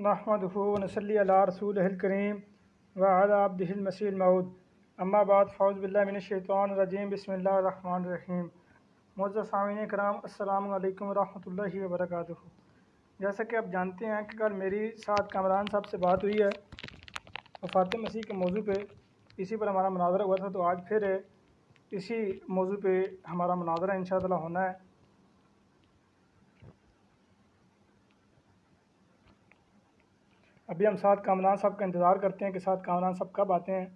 نحمدہ ونصلی علی رسولہ الکریم وعلی عبدہ المسیح الموعود اما بعد فاعوذ باللہ من الشیطان الرجیم بسم اللہ الرحمن الرحیم۔ معزز سامعین کرام، السلام علیکم ورحمۃ اللہ وبرکاتہ۔ جیسا کہ آپ جانتے ہیں کہ کل میری ساتھ کامران صاحب سے بات ہوئی ہے وفات مسیح کے موضوع پہ، اسی پر ہمارا مناظرہ ہوا تھا، تو آج پھر اسی موضوع پہ ہمارا مناظرہ انشاءاللہ ہونا ہے۔ ابھی ہم ساتھ کامران صاحب کا انتظار کرتے ہیں کہ ساتھ کامران صاحب کب آتے ہیں۔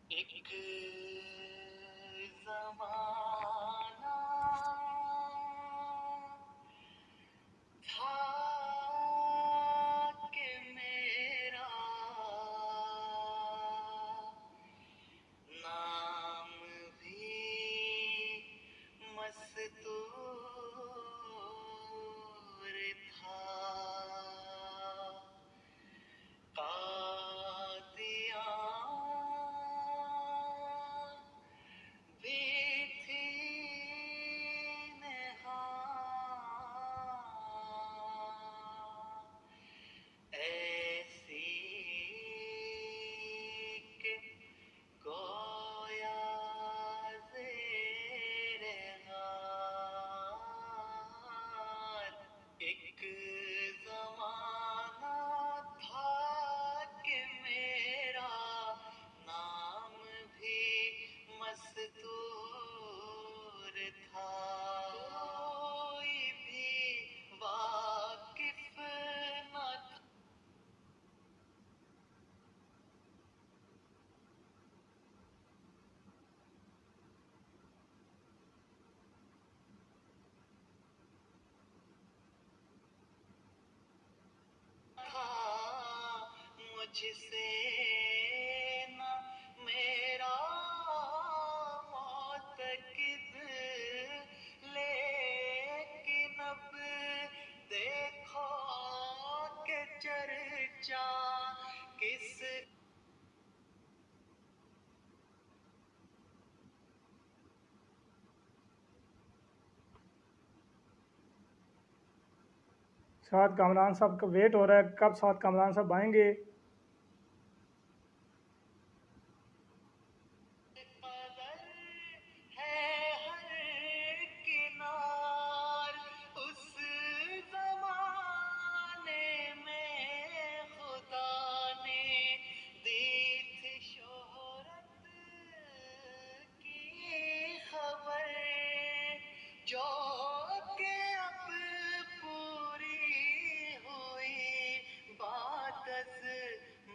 ایک زمانہ تھا کہ میرا نام بھی مستور تھا، بھی تھی نہاں ایسی کہ گویا زیر غار۔ ایک زمانہ تھا کہ میرا نام بھی مستور تھا، کوئی بھی واقف نہ تھا۔ مجھ سے نہ میرا معتقد، لیکن اب دیکھو کہ چرچا کس ساتھ کامران صاحب کا ویٹ ہو رہا ہے، کب ساتھ کامران صاحب آئیں گے۔ قدر ہے ہر کنار، اس زمانے میں خدا نے دی تھی شہرت کی خبر، جو کہ اب پوری ہوئی بات از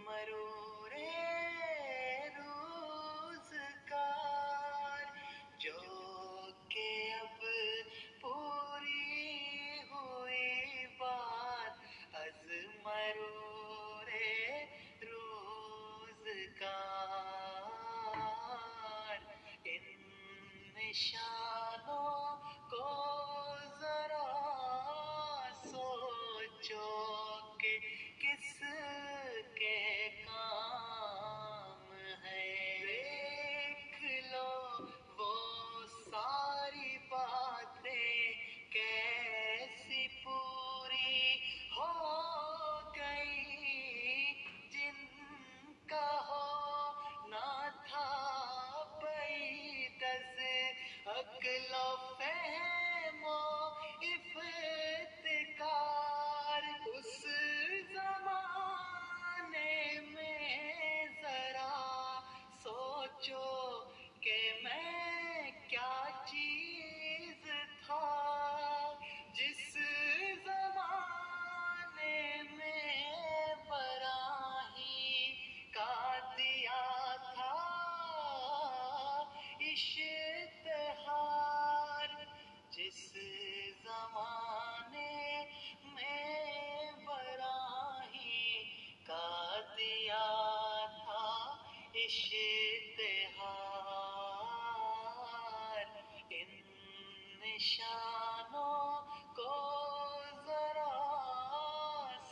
مرور روزگار، جو کہ اب پوری ہوئی بات از مرور روزگار۔ ان نشانوں کو ذرا سوچو کہ کس کے کام ہے، دیکھ لو وہ ساری باتیں کیسی پوری ہو گئی جن کا ہونا تھا بعید از عقل و فہم و افتکار۔ اس زمانے میں ذرا سوچو کہ میں کیا چیز تھا، جس زمانے میں براہیم کا دیا تھا اشتہار، جس زمانے میں براہیم کا دیا تھا اشتہار۔ ان نشانوں کو ذرا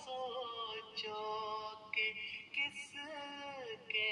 سوچو کہ کس کے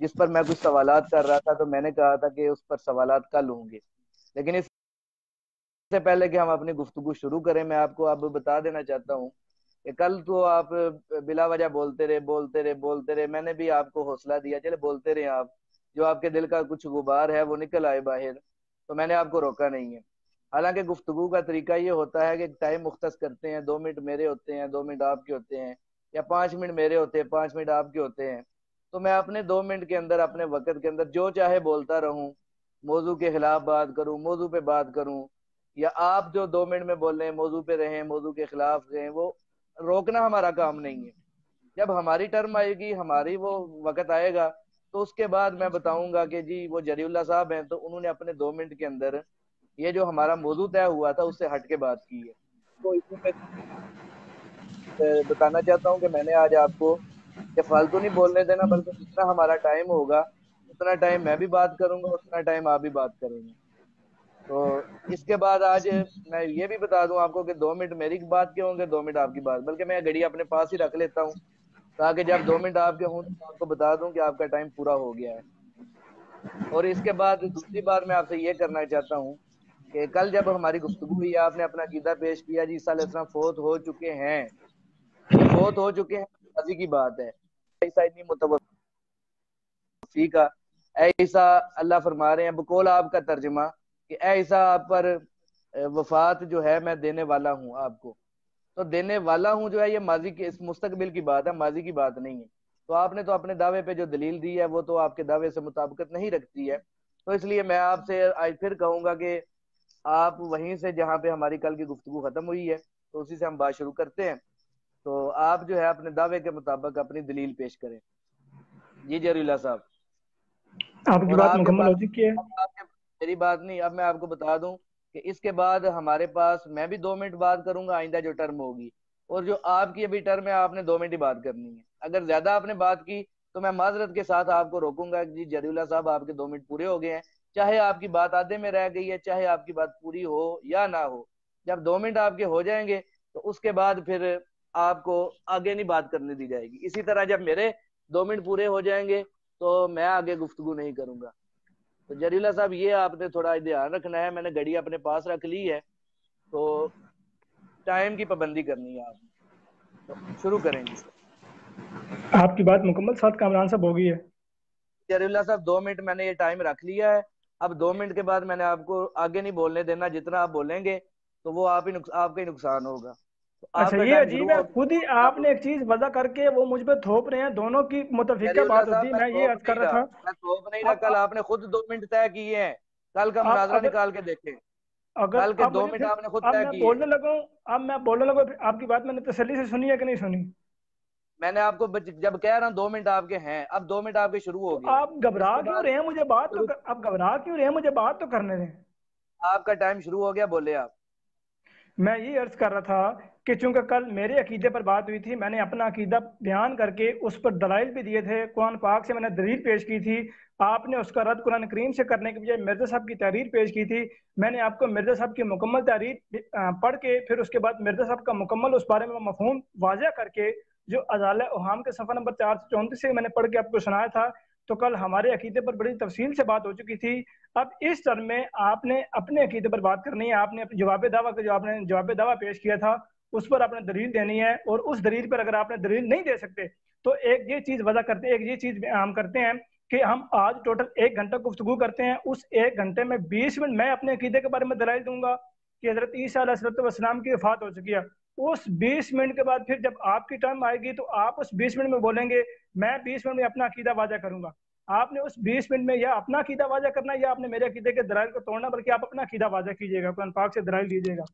جس پر میں کچھ سوالات کر رہا تھا، تو میں نے کہا تھا کہ اس پر سوالات کل ہوں گے. لیکن اس سے پہلے کہ ہم اپنی گفتگو شروع کریں، میں آپ کو اب بتا دینا چاہتا ہوں کہ کل تو آپ بلا وجہ بولتے رہے. میں نے بھی آپ کو حوصلہ دیا، چلے بولتے رہے آپ، جو آپ کے دل کا کچھ غبار ہے وہ نکل آئے باہر، تو میں نے آپ کو روکا نہیں ہے. حالانکہ گفتگو کا طریقہ یہ ہوتا ہے کہ ٹائم مختص کرتے ہیں، 2 منٹ میرے ہوتے ہیں، 2 منٹ آپ کے ہوتے ہیں، یا 5 منٹ میرے ہوتے ہیں، 5 منٹ آپ کے ہوتے ہیں. تو میں اپنے 2 منٹ کے اندر، اپنے وقت کے اندر جو چاہے بولتا رہوں، موضوع کے خلاف بات کروں، موضوع پہ بات کروں، یا آپ جو 2 منٹ میں بول رہے ہیں موضوع پہ رہیں، موضوع کے خلاف رہیں. وہ روکنا ہمارا کام نہیں ہے. جب ہماری ٹرم آئے گی، ہماری وہ وقت آئے گا، تو اس کے بعد میں بتاؤں گا کہ جی وہ جری اللہ صاحب ہیں، تو انہوں نے اپنے 2 منٹ کے اندر یہ جو ہمارا موضوع طے ہوا تھا اس سے ہٹ کے بات کی ہے. تو اسی میں بتانا چاہتا ہوں کہ میں نے آج آپ کو کہ فالتو نہیں بولنے دینا، بلکہ جتنا ہمارا ٹائم ہوگا اتنا ٹائم میں بھی بات کروں گا، اتنا ٹائم آپ بھی بات کریں گے. تو اس کے بعد آج میں یہ بھی بتا دوں آپ کو کہ 2 منٹ میری بات کے ہوں گے، 2 منٹ آپ کی بات، بلکہ میں گھڑی اپنے پاس ہی رکھ لیتا ہوں تاکہ جب 2 منٹ آپ کے ہوں تو میں آپ کو بتا دوں کہ آپ کا ٹائم پورا ہو گیا ہے. اور اس کے بعد دوسری بات میں آپ سے یہ کرنا چاہتا ہوں کہ کل جب ہماری گفتگو ہوئی، آپ نے اپنا عقیدہ پیش کیا جی عیسیٰ علیہ السلام فوت ہو چکے ہیں. یہ فوت ہو چکے ہیں ماضی کی بات ہے. عیسیٰ اتنی متوفی کا، اے عیسیٰ، اللہ فرما رہے ہیں بقول آپ کا ترجمہ کہ اے عیسیٰ آپ پر وفات جو ہے میں دینے والا ہوں آپ کو. تو دینے والا ہوں جو ہے یہ ماضی کی، اس مستقبل کی بات ہے، ماضی کی بات نہیں ہے. تو آپ نے تو اپنے دعوے پہ جو دلیل دی ہے وہ تو آپ کے دعوے سے مطابقت نہیں رکھتی ہے. تو اس لیے میں آپ سے آج پھر کہوں گا کہ آپ وہیں سے جہاں پہ ہماری کل کی گفتگو ختم ہوئی ہے تو اسی سے ہم بات شروع کرتے ہیں. تو آپ جو ہے اپنے دعوے کے مطابق اپنی دلیل پیش کریں. جی جری اللہ صاحب. آپ کی اور بات آپ کے مکمل پاس ہو چکی ہے. میری بات نہیں، اب میں آپ کو بتا دوں کہ اس کے بعد ہمارے پاس میں بھی 2 منٹ بات کروں گا آئندہ جو ٹرم ہوگی، اور جو آپ کی ابھی ٹرم ہے آپ نے 2 منٹ ہی بات کرنی ہے. اگر زیادہ آپ نے بات کی تو میں معذرت کے ساتھ آپ کو روکوں گا. جی جری اللہ صاحب آپ کے 2 منٹ پورے ہو گئے ہیں، چاہے آپ کی بات آدھے میں رہ گئی ہے، چاہے آپ کی بات پوری ہو یا نہ ہو. جب 2 منٹ آپ کے ہو جائیں گے تو اس کے بعد پھر آپ کو آگے نہیں بات کرنے دی جائے گی. اسی طرح جب میرے 2 منٹ پورے ہو جائیں گے تو میں آگے گفتگو نہیں کروں گا. تو جلیلہ صاحب یہ آپ نے تھوڑا دھیان رکھنا ہے. میں نے گھڑی اپنے پاس رکھ لی ہے، تو ٹائم کی پابندی کرنی ہے آپ نے. تو شروع کریں گے. آپ کی بات مکمل ساتھ کامران صاحب ہو گئی ہے. جلیلہ صاحب 2 منٹ میں نے یہ ٹائم رکھ لیا ہے. اب 2 منٹ کے بعد میں نے آپ کو آگے نہیں بولنے دینا. جتنا آپ بولیں گے تو وہ آپ کا ہی نقصان ہوگا. تو آپ اچھا کا یہ ٹائم شروع عجیب ہے، ہو خود ہی گیا. آپ نے ایک چیز وضع کر کے وہ مجھ پہ تھوپ رہے ہیں. دونوں کی متفقہ جلیلہ بات ہوتی صاحب ہے. میں میں یہ تھوپ عرض کر نہیں رہا رہا، تھا میں تھوپ نہیں رہا. اب کل آپ نے خود 2 منٹ طے کیے ہیں. کل کا اب مناظرہ اگر نکال کے دیکھیں. اگر کل کے اب دو مجھے منٹ پھر آپ نے خود اب طے میں کیے. بولنے لگا ہوں، آپ کی بات میں نے تسلی سے سنی ہے کہ نہیں سنی؟ میں نے آپ کو جب کہہ رہا ہوں 2 منٹ آپ کے ہیں، اب 2 منٹ آپ کے شروع تو ہو گئے ہیں. آپ گھبرا اس کے کیوں بعد رہے ہیں؟ مجھے بات تو شروع، آپ گھبرا کیوں رہے ہیں؟ مجھے بات تو کرنے دیں. آپ کا ٹائم شروع ہو گیا، بولے آپ. میں یہ عرض کر رہا تھا کہ چونکہ کل میرے عقیدے پر بات ہوئی تھی، میں نے اپنا عقیدہ بیان کر کے اس پر دلائل بھی دیے تھے. قرآن پاک سے میں نے دلیل پیش کی تھی. آپ نے اس کا رد قرآن کریم سے کرنے کے بجائے مرزا صاحب کی تحریر پیش کی تھی. میں نے آپ کو مرزا صاحب کی مکمل تحریر پڑھ کے پھر اس کے بعد مرزا صاحب کا مکمل اس بارے میں مفہوم واضح کر کے جو ازالہ اوہام کے صفحہ نمبر 434 سے میں نے پڑھ کے آپ کو سنایا تھا. تو کل ہمارے عقیدے پر بڑی تفصیل سے بات ہو چکی تھی. اب اس ٹرم میں آپ نے اپنے عقیدے پر بات کرنی ہے. آپ نے جواب دعویٰ کا جو آپ نے جواب دعویٰ پیش کیا تھا اس پر آپ نے دلیل دینی ہے. اور اس دلیل پر اگر آپ نے دلیل نہیں دے سکتے تو ایک یہ چیز وضع کرتے، ایک یہ چیز ہم کرتے ہیں کہ ہم آج ٹوٹل 1 گھنٹہ گفتگو کرتے ہیں. اس 1 گھنٹے میں 20 منٹ میں اپنے عقیدے کے بارے میں دلائل دوں گا کہ حضرت عیسیٰ علیہ السلام کی وفات ہو چکی ہے. اس 20 منٹ کے بعد پھر جب آپ کی ٹرم آئے گی تو آپ اس 20 منٹ میں بولیں گے. میں 20 منٹ میں اپنا عقیدہ واضح کروں گا. آپ نے اس 20 منٹ میں یا اپنا عقیدہ واضح کرنا یا آپ نے میرے عقیدے کے دلائل کو توڑنا، بلکہ آپ اپنا عقیدہ واضح کیجیے گا، قرآن پاک سے دلائل دیجیے گا.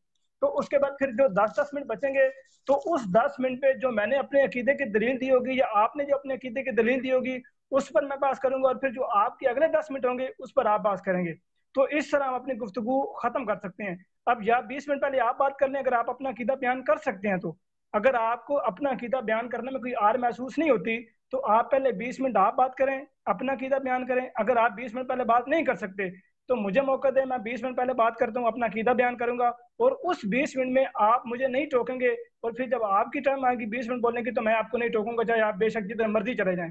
تو اس کے بعد پھر جو 10 منٹ بچیں گے تو اس 10 منٹ پہ جو میں نے اپنے عقیدے کی دلیل دی ہوگی یا آپ نے جو اپنے عقیدے کی دلیل دی ہوگی اس پر میں بات کروں گا. اور پھر جو آپ کے اگلے 10 منٹ ہوں گے اس پر آپ بات کریں گے. تو اس طرح ہم اپنی گفتگو ختم کر سکتے ہیں. اب یا 20 منٹ پہلے آپ بات کر لیں اگر آپ اپنا عقیدہ بیان کر سکتے ہیں. تو اگر آپ کو اپنا عقیدہ بیان کرنے میں کوئی آر محسوس نہیں ہوتی تو آپ پہلے 20 منٹ آپ بات کریں، اپنا عقیدہ بیان کریں. اگر آپ 20 منٹ پہلے بات نہیں کر سکتے تو مجھے موقع دیں، میں 20 منٹ پہلے بات کرتا ہوں، اپنا عقیدہ بیان کروں گا. اور اس 20 منٹ میں آپ مجھے نہیں ٹوکیں گے. اور پھر جب آپ کی ٹائم آئے گی 20 منٹ بولنے کی تو میں آپ کو نہیں ٹوکوں گا، چاہے آپ بے شک جتنے مرضی چلے جائیں.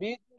20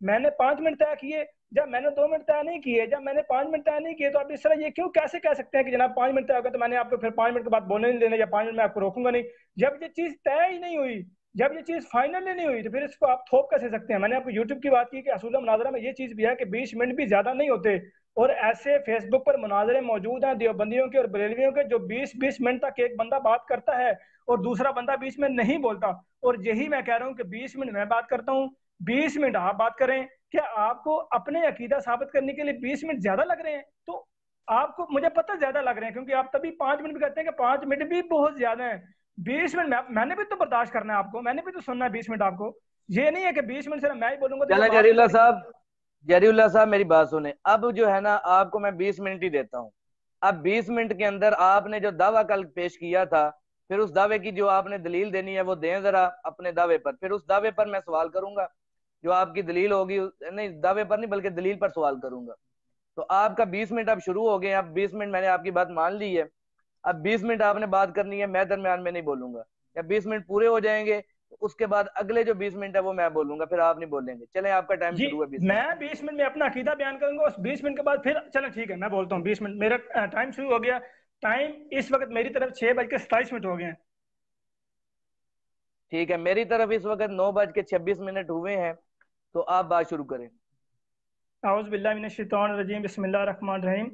میں نے 5 منٹ طے کیے، جب میں نے 2 منٹ طے نہیں کیے، جب میں نے 5 منٹ طے نہیں کیے، تو آپ اس طرح یہ کیوں کیسے کہہ سکتے ہیں کہ جناب 5 منٹ طے ہو گیا تو میں نے آپ کو پھر 5 منٹ کے بعد بولنے نہیں دینا یا 5 منٹ میں آپ کو روکوں گا نہیں؟ جب یہ چیز طے ہی نہیں ہوئی، جب یہ چیز فائنل نہیں ہوئی، تو پھر اس کو آپ تھوپ کیسے سکتے ہیں؟ میں نے آپ کو یوٹیوب کی بات کی کہ اصول مناظرہ میں یہ چیز بھی ہے کہ 20 منٹ بھی زیادہ نہیں ہوتے، اور ایسے فیس بک پر مناظرے موجود ہیں دیوبندیوں کے اور بریلویوں کے جو 20 منٹ تک ایک بندہ بات کرتا ہے اور دوسرا بندہ 20 منٹ نہیں بولتا، اور یہی میں کہہ رہا ہوں کہ 20 منٹ میں بات کرتا ہوں، 20 منٹ آپ بات کریں۔ کیا آپ کو اپنے عقیدہ ثابت کرنے کے لیے 20 منٹ زیادہ لگ رہے ہیں؟ تو آپ کو، مجھے پتہ زیادہ لگ رہے ہیں کیونکہ آپ تبھی 5 منٹ بھی کہتے ہیں کہ 5 منٹ بھی بہت زیادہ ہیں۔ 20 منٹ میں نے بھی تو برداشت کرنا ہے آپ کو، میں نے بھی تو سننا ہے 20 منٹ آپ کو، یہ نہیں ہے کہ 20 منٹ سے میں ہی بولوں گا تو چلیں جب جری اللہ آپ صاحب، جری اللہ صاحب میری بات سنیں، اب جو ہے نا آپ کو میں 20 منٹ ہی دیتا ہوں۔ اب 20 منٹ کے اندر آپ نے جو دعویٰ کل پیش کیا تھا، پھر اس دعوے کی جو آپ نے دلیل دینی ہے وہ دیں ذرا اپنے دعوے پر، پھر اس دعوے پر میں سوال کروں گا، جو آپ کی دلیل ہوگی، نہیں دعوے پر نہیں بلکہ دلیل پر سوال کروں گا۔ تو آپ کا 20 منٹ اب شروع ہو گئے، اب 20 منٹ میں نے آپ کی بات مان لی ہے، اب 20 منٹ آپ نے بات کرنی ہے، میں درمیان میں نہیں بولوں گا، جب 20 منٹ پورے ہو جائیں گے اس کے بعد اگلے جو 20 منٹ ہے وہ میں بولوں گا، پھر آپ نہیں بولیں گے۔ چلیں آپ کا ٹائم جی، شروع ہے 20 میں منٹ 20 منٹ میں اپنا عقیدہ بیان کروں گا، اس 20 منٹ کے بعد پھر چلیں ٹھیک ہے میں بولتا ہوں 20 منٹ، میرا ٹائم شروع ہو گیا۔ ٹائم اس وقت میری طرف 6:27 ہو گئے ہیں۔ ٹھیک ہے، میری طرف اس وقت 9:26 ہوئے ہیں، تو آپ بات شروع کریں۔ اعوذ باللہ من الشیطان الرجیم، بسم اللہ الرحمن الرحیم۔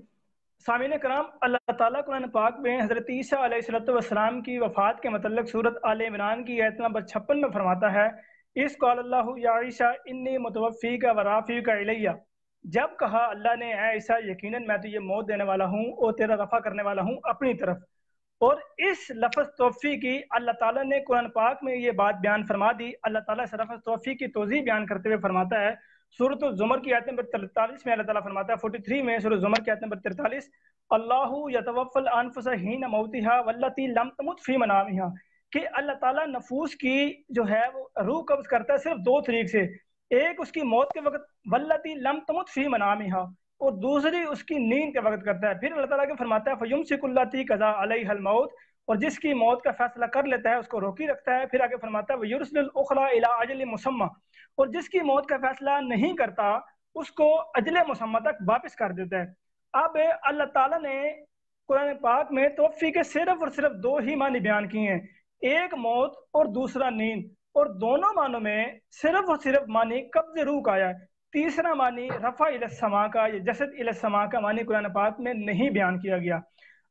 سامعین کرام، اللہ تعالیٰ قرآن پاک میں حضرت عیسیٰ علیہ السلام کی وفات کے متعلق سورۃ آل عمران کی آیت نمبر 56 میں فرماتا ہے، اس قال اللہ یا عیسیٰ انی متوفیک و رافعک الیہ، جب کہا اللہ نے اے عیسیٰ یقیناً میں تجھے موت دینے والا ہوں اور تیرا رفع کرنے والا ہوں اپنی طرف۔ اور اس لفظ توفی کی اللہ تعالیٰ نے قرآن پاک میں یہ بات بیان فرما دی۔ اللہ تعالیٰ اس لفظ توفی کی توضیح بیان کرتے ہوئے فرماتا ہے سورۃ الزمر کی آیت نمبر 43 میں، اللہ تعالیٰ فرماتا ہے 43 میں سورۃ الزمر کی آیت نمبر 43، اللہ یتوفی الانفس حین موتها والتی لم تمت فی منامها، کہ اللہ تعالیٰ نفوس کی جو ہے وہ روح قبض کرتا ہے صرف 2 طریق سے، ایک اس کی موت کے وقت والتی لم تمت فی منامها، اور دوسری اس کی نیند کے وقت کرتا ہے۔ پھر اللہ تعالیٰ کے فرماتا ہے فَيُمْسِكُ الَّتِي قَضَىٰ عَلَيْهَا الْمَوْتَ، اور جس کی موت کا فیصلہ کر لیتا ہے اس کو روکی رکھتا ہے۔ پھر آگے فرماتا ہے وَيُرْسِلُ الْأُخْرَىٰ إِلَىٰ أَجَلٍ مُّسَمًّى، اور جس کی موت کا فیصلہ نہیں کرتا اس کو اجل مسمى تک واپس کر دیتا ہے۔ اب اللہ تعالیٰ نے قرآن پاک میں توفی کے صرف اور صرف 2 ہی معنی بیان کیے ہیں، ایک موت اور دوسرا نیند، اور دونوں معنوں میں صرف اور صرف معنی قبض روح کا آیا ہے۔ تیسرا معنی رفع الی السماء کا یا جسد الی السماء کا معنی قرآن پاک میں نہیں بیان کیا گیا۔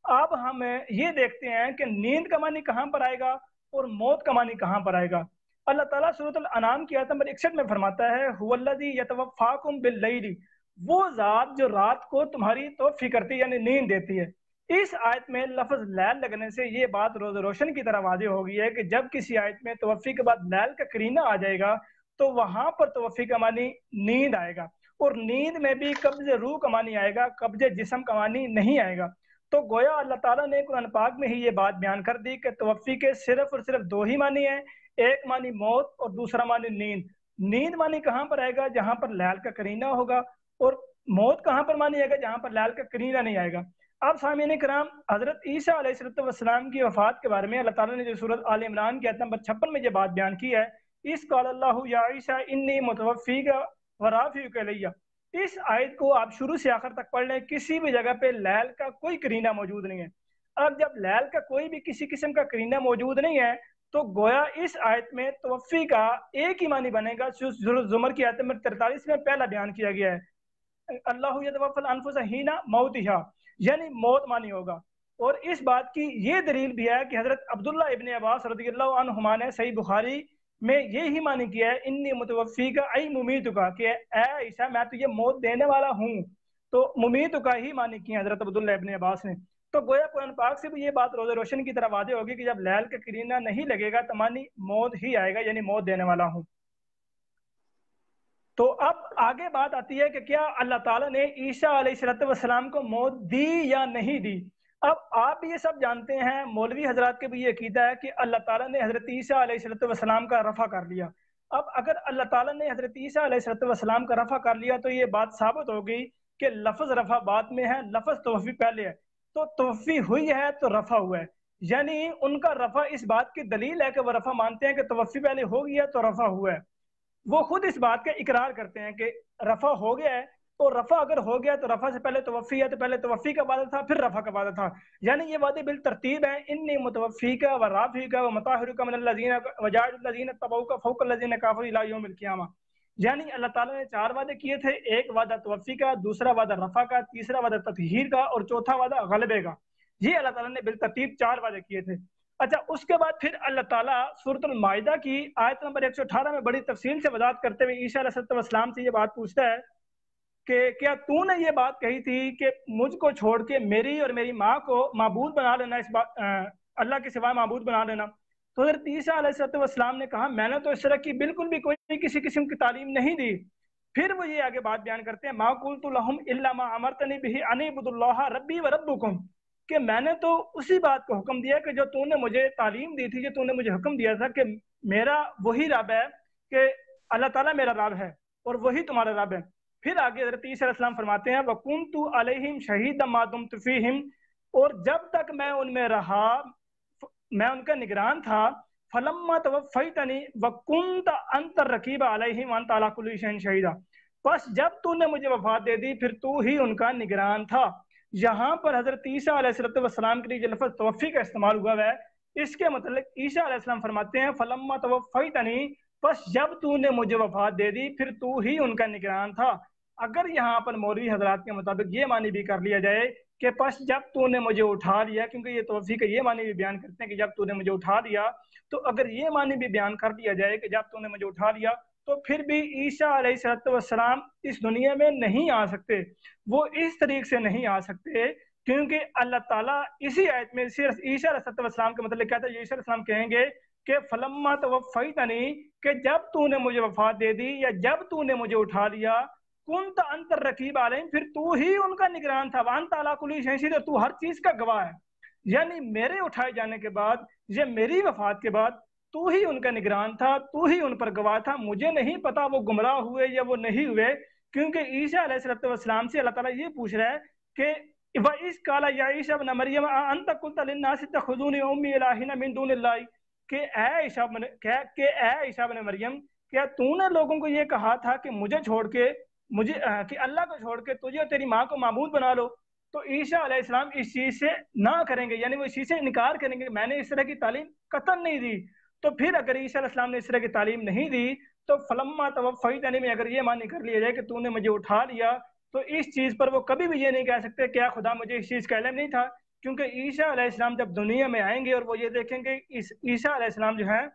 اب ہم یہ دیکھتے ہیں کہ نیند کا معنی کہاں پر آئے گا اور موت کا معنی کہاں پر آئے گا۔ اللہ تعالیٰ سورۃ الانعام کی آیت نمبر 61 میں فرماتا ہے هو الذی یتوفاکم باللیل، وہ ذات جو رات کو تمہاری توفی کرتی ہے یعنی نیند دیتی ہے۔ اس آیت میں لفظ لیل لگنے سے یہ بات روز روشن کی طرح واضح ہو گئی ہے کہ جب کسی آیت میں توفی کے بعد لیل کا قرینہ آ جائے گا تو وہاں پر توفی کا معنی نیند آئے گا، اور نیند میں بھی قبض روح کا معنی آئے گا، قبض جسم کا معنی نہیں آئے گا۔ تو گویا اللہ تعالیٰ نے قرآن پاک میں ہی یہ بات بیان کر دی کہ توفی کے صرف اور صرف 2 ہی معنی ہیں، ایک معنی موت اور دوسرا معنی نیند۔ نیند معنی کہاں پر آئے گا؟ جہاں پر لیل کا قرینہ ہوگا، اور موت کہاں پر معنی آئے گا؟ جہاں پر لیل کا قرینہ نہیں آئے گا۔ اب سامعین کرام، حضرت عیسیٰ علیہ السلام کی وفات کے بارے میں اللہ تعالیٰ نے جو سورۃ آل عمران کی آیت نمبر 56 میں یہ بات بیان کی ہے، اس قال اللہ یا عیسیٰ انی متوفیک و رافعک الیہ، اس آیت کو آپ شروع سے آخر تک پڑھ لیں، کسی بھی جگہ پہ لیل کا کوئی قرینہ موجود نہیں ہے۔ اب جب لیل کا کوئی بھی کسی قسم کا قرینہ موجود نہیں ہے تو گویا اس آیت میں توفی کا ایک ہی معنی بنے گا جو زمر کی آیت نمبر 43 میں پہلا بیان کیا گیا ہے، اللہ یتوفی الانفس حین موتها، یعنی موت معنی ہوگا۔ اور اس بات کی یہ دلیل بھی ہے کہ حضرت عبداللہ ابن عباس رضی اللہ عنہما نے صحیح بخاری میں یہی معنی کیا ہے انی متوفیک ای ممیتک، کہ اے عیسیٰ میں تجھے موت دینے والا ہوں، تو ممیتک ہی معنی کیا حضرت عبداللہ ابن عباس نے۔ تو گویا قرآن پاک سے بھی یہ بات روز روشن کی طرح واضح ہوگی کہ جب لیل کا قرینہ نہیں لگے گا تو معنی موت ہی آئے گا، یعنی موت دینے والا ہوں۔ تو اب آگے بات آتی ہے کہ کیا اللہ تعالیٰ نے عیسیٰ علیہ السلام کو موت دی یا نہیں دی؟ اب آپ یہ سب جانتے ہیں، مولوی حضرات کے بھی یہ عقیدہ ہے کہ اللہ تعالیٰ نے حضرت عیسیٰ علیہ السلام کا رفع کر لیا۔ اب اگر اللہ تعالیٰ نے حضرت عیسیٰ علیہ السلام کا رفع کر لیا تو یہ بات ثابت ہو گئی کہ لفظ رفع بعد میں ہے، لفظ توفی پہلے ہے، تو توفی ہوئی ہے تو رفع ہوا ہے، یعنی ان کا رفع اس بات کی دلیل ہے کہ وہ رفع مانتے ہیں کہ توفی پہلے ہو گیا تو رفع ہوا ہے۔ وہ خود اس بات کا اقرار کرتے ہیں کہ رفع ہو گیا ہے، تو رفع اگر ہو گیا تو رفع سے پہلے توفی ہے، تو پہلے توفی کا وعدہ تھا پھر رفع کا وعدہ تھا، یعنی یہ وعدے بالترتیب ہیں، انی متوفی کا و رافی کا و مطہر کا من الذین وجاعل الذین تبعوک فوق الذین کفروا الی یوم القیامہ، یعنی اللہ تعالیٰ نے 4 وعدے کیے تھے، ایک وعدہ توفی کا، دوسرا وعدہ رفع کا، تیسرا وعدہ تطہیر کا، اور چوتھا وعدہ غلبے کا، یہ اللہ تعالیٰ نے بالترتیب 4 وعدے کیے تھے۔ اچھا، اس کے بعد پھر اللہ تعالیٰ سورۃ المائدہ کی آیت نمبر 118 میں بڑی تفصیل سے وضاحت کرتے ہوئے عیسیٰ علیہ السلام سے یہ بات پوچھتا ہے کہ کیا تو نے یہ بات کہی تھی کہ مجھ کو چھوڑ کے میری اور میری ماں کو معبود بنا لینا، اس بات اللہ کے سوا معبود بنا لینا؟ تو حضرت عیسیٰ علیہ السلام نے کہا میں نے تو اس طرح کی بالکل بھی کوئی کسی قسم کی تعلیم نہیں دی۔ پھر وہ یہ آگے بات بیان کرتے ہیں ما قلت لهم الا ما امرتنی به ان اعبدوا اللہ ربی وربکم، کہ میں نے تو اسی بات کو حکم دیا کہ جو تو نے مجھے تعلیم دی تھی، جو تو نے مجھے حکم دیا تھا کہ میرا وہی رب ہے، کہ اللہ تعالیٰ میرا رب ہے اور وہی تمہارا رب ہے۔ پھر آگے حضرت عیسیٰ علیہ السلام فرماتے ہیں وَكُنْتُ عَلَيْهِمْ شَهِيدًا مَا دُمْتُ فِيهِمْ، اور جب تک میں ان میں رہا میں ان کا نگران تھا، فَلَمَّا تَوَفَّيْتَنِي وَكُنْتَ أَنْتَ الرَّقِيبَ عَلَيْهِمْ وَأَنْتَ عَلَى كُلِّ شَيْءٍ شَهِيدٌ، بس جب تو نے مجھے وفات دے دی پھر تو ہی ان کا نگران تھا۔ یہاں پر حضرت عیسیٰ علیہ السلام کے لیے جو لفظ توفی کا استعمال ہوا ہے، اس کے متعلق عیسیٰ علیہ السلام فرماتے ہیں فَلَمَّا تَوَفَّيْتَنِي، بس جب تو نے مجھے وفات دے دی پھر تو ہی ان کا نگران تھا۔ اگر یہاں پر مولوی حضرات کے مطابق یہ معنی بھی کر لیا جائے کہ پس جب تو نے مجھے اٹھا لیا، کیونکہ یہ توفی کا یہ معنی بھی بیان کرتے ہیں کہ جب تو نے مجھے اٹھا لیا، تو اگر یہ معنی بھی بیان کر دیا جائے کہ جب تو نے مجھے اٹھا لیا، تو پھر بھی عیسیٰ علیہ السلام اس دنیا میں نہیں آ سکتے، وہ اس طریق سے نہیں آ سکتے، کیونکہ اللہ تعالیٰ اسی آیت میں صرف عیسیٰ علیہ السلام کے متعلق کہتا ہے، عیسیٰ علیہ السلام کہیں گے کہ فلما توفیتنی، کہ جب تو نے مجھے وفات دے دی یا جب تو نے مجھے اٹھا لیا، کنت انت الرقیب علیہم، پھر تو ہی ان کا نگران تھا، وانت علی کل شیء شہید، تو ہر چیز کا گواہ ہے، یعنی میرے اٹھائے جانے کے بعد یا میری وفات کے بعد تو ہی ان کا نگران تھا، تو ہی ان پر گواہ تھا۔ مجھے نہیں پتا وہ گمراہ ہوئے یا وہ نہیں ہوئے، کیونکہ عیسیٰ علیہ السلام سے اللہ تعالیٰ یہ پوچھ رہا ہے کہ وَإِذْ قَالَ يَا عِيسَى ابْنَ مَرْيَمَ أَأَنْتَ قُلْتَ لِلنَّاسِ اتَّخِذُونِي وَأُمِّيَ إِلَٰهَيْنِ مِن دُونِ اللَّهِ، کہ اے عیسیٰ ابن مریم، کیا تو نے لوگوں کو یہ کہا تھا کہ مجھے چھوڑ کے کہ اللہ کو چھوڑ کے تجھے اور تیری ماں کو معبود بنا لو؟ تو عیسیٰ علیہ السلام اس چیز سے نہ کریں گے، یعنی وہ اس چیز سے انکار کریں گے کہ میں نے اس طرح کی تعلیم قطعاً نہیں دی۔ تو پھر اگر عیسیٰ علیہ السلام نے اس طرح کی تعلیم نہیں دی تو فلما توفیتنی میں اگر یہ معنی کر لیا جائے کہ تو نے مجھے اٹھا لیا، تو اس چیز پر وہ کبھی بھی یہ نہیں کہہ سکتے کیا خدا مجھے اس چیز کا علم نہیں تھا، کیونکہ عیسیٰ علیہ السلام جب دنیا میں آئیں گے اور وہ یہ دیکھیں گے عیسیٰ علیہ السلام جو ہیں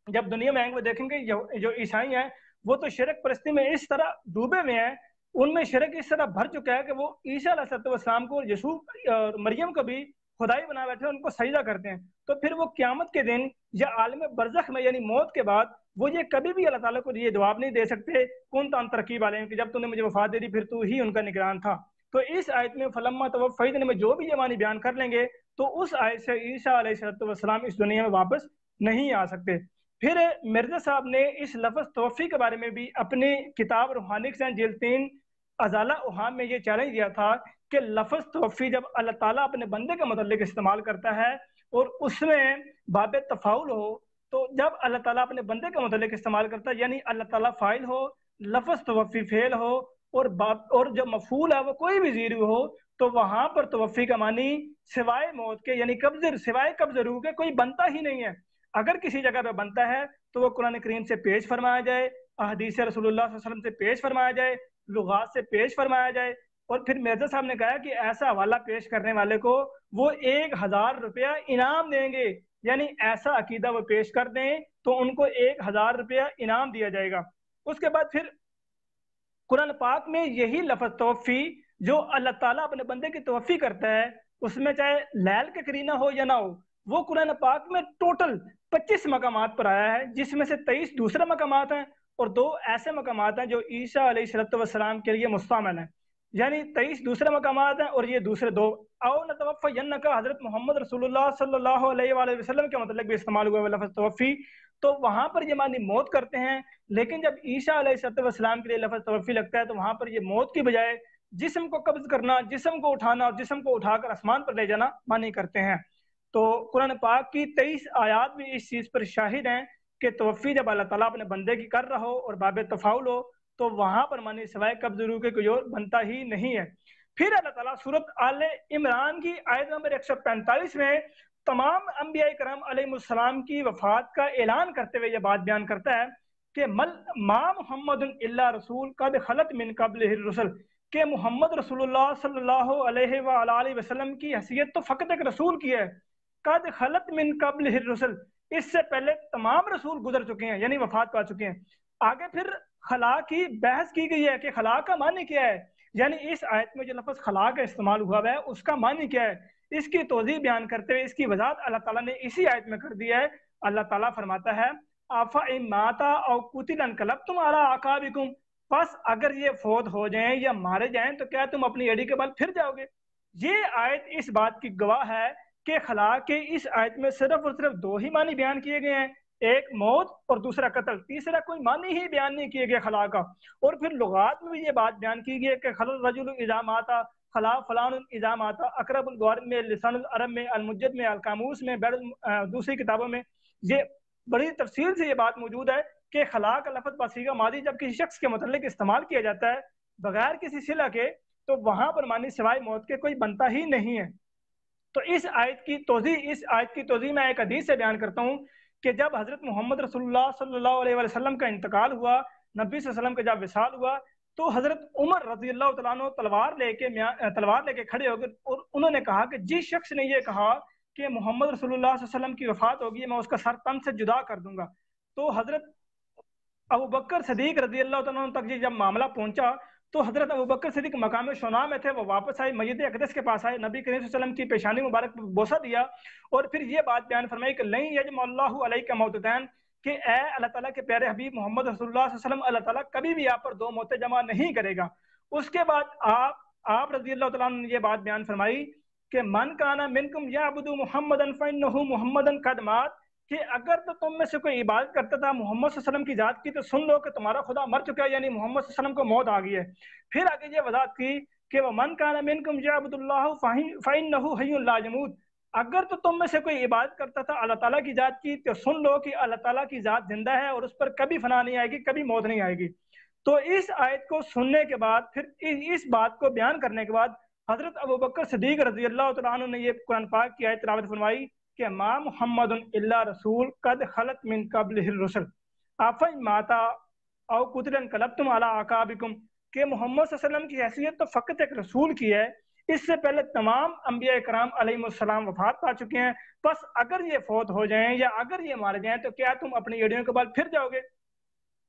جب دنیا میں آئیں گے وہ دیکھیں گے جو عیسائی ہیں وہ تو شرک پرستی میں اس طرح ڈوبے ہوئے ہیں، ان میں شرک اس طرح بھر چکا ہے کہ وہ عیسیٰ علیہ السلام کو یسوع اور مریم کو بھی خدائی بنا بیٹھے ان کو سجدہ کرتے ہیں۔ تو پھر وہ قیامت کے دن یا عالم برزخ میں یعنی موت کے بعد وہ یہ کبھی بھی اللہ تعالیٰ کو یہ جواب نہیں دے سکتے کون تن ترکیب علیہم، کہ جب تو نے مجھے وفات دے دی پھر تو ہی ان کا نگران تھا۔ تو اس آیت میں فلما توفیتنی میں جو بھی یہ معنی بیان کر لیں گے تو اس آیت سے عیسیٰ علیہ السلام اس دنیا میں واپس نہیں آ سکتے۔ پھر مرزا صاحب نے اس لفظ توفی کے بارے میں بھی اپنی کتاب روحانی جلد 3 ازالہ اوہام میں یہ چیلنج دیا تھا کہ لفظ توفی جب اللہ تعالیٰ اپنے بندے کے متعلق استعمال کرتا ہے اور اس میں باب تفاعل ہو، تو جب اللہ تعالیٰ اپنے بندے کے متعلق استعمال کرتا ہے یعنی اللہ تعالیٰ فاعل ہو، لفظ توفی فعل ہو اور جب مفعول ہے وہ کوئی بھی زیر ہو، تو وہاں پر توفی کا معنی سوائے موت کے یعنی سوائے قبض روح کے کوئی بنتا ہی نہیں ہے۔ اگر کسی جگہ پہ بنتا ہے تو وہ قرآن کریم سے پیش فرمایا جائے، احادیث رسول اللہ صلی اللہ علیہ وسلم سے پیش فرمایا جائے، لغات سے پیش فرمایا جائے، اور پھر مرزا صاحب نے کہا کہ ایسا حوالہ پیش کرنے والے کو وہ 1000 روپیہ انعام دیں گے، یعنی ایسا عقیدہ وہ پیش کر دیں تو ان کو 1000 روپیہ انعام دیا جائے گا۔ اس کے بعد پھر قرآن پاک میں یہی لفظ توفی جو اللہ تعالیٰ اپنے بندے کی توفی کرتا ہے، اس میں چاہے لیل کے کرینہ ہو یا نہ ہو، وہ قرآن پاک میں ٹوٹل 25 مقامات پر آیا ہے، جس میں سے 23 دوسرے مقامات ہیں اور 2 ایسے مقامات ہیں جو عیسیٰ علیہ السلام کے لیے مستعمل ہیں، یعنی 23 دوسرے مقامات ہیں اور یہ دوسرے 2۔ او نتوفینک حضرت محمد رسول اللہ صلی اللہ علیہ وآلہ وسلم کے متعلق بھی استعمال ہوا ہے لفظ توفی، تو وہاں پر یہ معنی موت کرتے ہیں، لیکن جب عیسیٰ علیہ السلام کے لیے لفظ توفی لگتا ہے تو وہاں پر یہ موت کی بجائے جسم کو قبض کرنا، جسم کو اٹھانا اور جسم کو اٹھا کر آسمان پر لے جانا معنی کرتے ہیں۔ تو قرآن پاک کی 23 آیات بھی اس چیز پر شاہد ہیں کہ توفی جب اللہ تعالیٰ اپنے بندے کی کر رہا ہو اور باب تفاؤل ہو تو وہاں پر معنی سوائے قبض روح کے کوئی اور بنتا ہی نہیں ہے۔ پھر اللہ تعالیٰ سورۃ آل عمران کی آیت نمبر 145 میں تمام انبیاء کرام علیہ السلام کی وفات کا اعلان کرتے ہوئے یہ بات بیان کرتا ہے کہ ما محمد الا رسول قد خلت من قبلہ الرسل، کہ محمد رسول اللہ صلی اللہ علیہ وآلہ وسلم کی حیثیت تو فقط ایک رسول کی ہے، قد خلت من قبلہ الرسل، اس سے پہلے تمام رسول گزر چکے ہیں یعنی وفات پا چکے ہیں۔ آگے پھر خلا کی بحث کی گئی ہے کہ خلا کا معنی کیا ہے، یعنی اس آیت میں جو لفظ خلا کا استعمال ہوا ہے اس کا معنی کیا ہے، اس کی توضیح بیان کرتے ہوئے اس کی وضاحت اللہ تعالیٰ نے اسی آیت میں کر دی ہے۔ اللہ تعالیٰ فرماتا ہے آفَإِن مَاتَ أَوْ قُتِلَ انقلبتم عَلَىٰ أَعْقَابِكُمْ، پس اگر یہ فوت ہو جائیں یا مارے جائیں تو کیا تم اپنی ایڑی کے بل پھر جاؤ گے۔ یہ آیت اس بات کی گواہ ہے کہ خلا کے اس آیت میں صرف اور صرف دو ہی معنی بیان کیے گئے ہیں، ایک موت اور دوسرا قتل، تیسرا کوئی معنی ہی بیان نہیں کیے گئے خلا کا۔ اور پھر لغات میں بھی یہ بات بیان کی گئی ہے کہ خلا الرجل اذا مات، خلا فلان اذا مات، اقرب الغوار میں، لسان العرب میں، المجد میں، القاموس میں، دوسری کتابوں میں یہ بڑی تفصیل سے یہ بات موجود ہے کہ خلا کا لفظ بصیغہ ماضی جب کسی شخص کے متعلق استعمال کیا جاتا ہے بغیر کسی صلہ کے تو وہاں پر معنی سوائے موت کے کوئی بنتا ہی نہیں ہے۔ تو اس آیت کی توضیح میں ایک حدیث سے بیان کرتا ہوں کہ جب حضرت محمد رسول اللہ صلی اللہ علیہ وسلم کا انتقال ہوا، نبی صلی اللہ علیہ وسلم کا جب وصال ہوا تو حضرت عمر رضی اللہ تعالیٰ عنہ تلوار لے کے کھڑے ہو گئے اور انہوں نے کہا کہ جس شخص نے یہ کہا کہ محمد رسول اللہ صلی اللہ علیہ وسلم کی وفات ہوگی میں اس کا سر تن سے جدا کر دوں گا، تو حضرت ابوبکر صدیق رضی اللہ تعالیٰ عنہ تک جب معاملہ پہنچا تو حضرت ابوبکر صدیق مقام شنا میں تھے، وہ واپس آئے، مسجد اقدس کے پاس آئے، نبی کریم صلی اللہ علیہ وسلم کی پیشانی مبارک بوسہ دیا اور پھر یہ بات بیان فرمائی کہ لن یجمع اللہ علیک موتتین، کہ اے اللہ تعالیٰ کے پیارے حبیب محمد رسول اللہ صلی اللہ علیہ وسلم، اللہ تعالیٰ کبھی بھی آپ پر دو موتیں جمع نہیں کرے گا۔ اس کے بعد آپ رضی اللہ تعالیٰ عنہ نے یہ بات بیان فرمائی کہ من کانا منکم یعبد محمدن فإنہ محمدن قد مات، کہ اگر تو تم میں سے کوئی عبادت کرتا تھا محمد صلی اللہ علیہ وسلم کی ذات کی تو سن لو کہ تمہارا خدا مر چکا ہے، یعنی محمد صلی اللہ علیہ وسلم کو موت آ گئی ہے۔ پھر آگے یہ وضاحت کی کہ وَمَنْ كَانَ مِنْكُمْ يَعْبُدُ اللَّهُ فَإِنَّهُ حَيٌّ لَا يَمُوتُ، اگر تو تم میں سے کوئی عبادت کرتا تھا اللہ تعالیٰ کی ذات کی تو سن لو کہ اللہ تعالیٰ کی ذات زندہ ہے اور اس پر کبھی فنا نہیں آئے گی، کبھی موت نہیں آئے گی۔ تو اس آیت کو سننے کے بعد پھر اس بات کو بیان کرنے کے بعد حضرت ابوبکر صدیق رضی اللہ تعالیٰ عنہ نے یہ قرآن پاک کی آیت تلاوت فرمائی کہ ما محمد الا رسول قد خلت من قبلہ الرسل افإن مات او قتل انقلبتم علی اعقابکم، کہ محمد صلی اللہ علیہ وسلم کی حیثیت تو فقط ایک رسول کی ہے، اس سے پہلے تمام انبیاء کرام علیہ السلام وفات پا چکے ہیں، بس اگر یہ فوت ہو جائیں یا اگر یہ مارے جائیں تو کیا تم اپنی ایڑیوں کے بل پھر جاؤ گے۔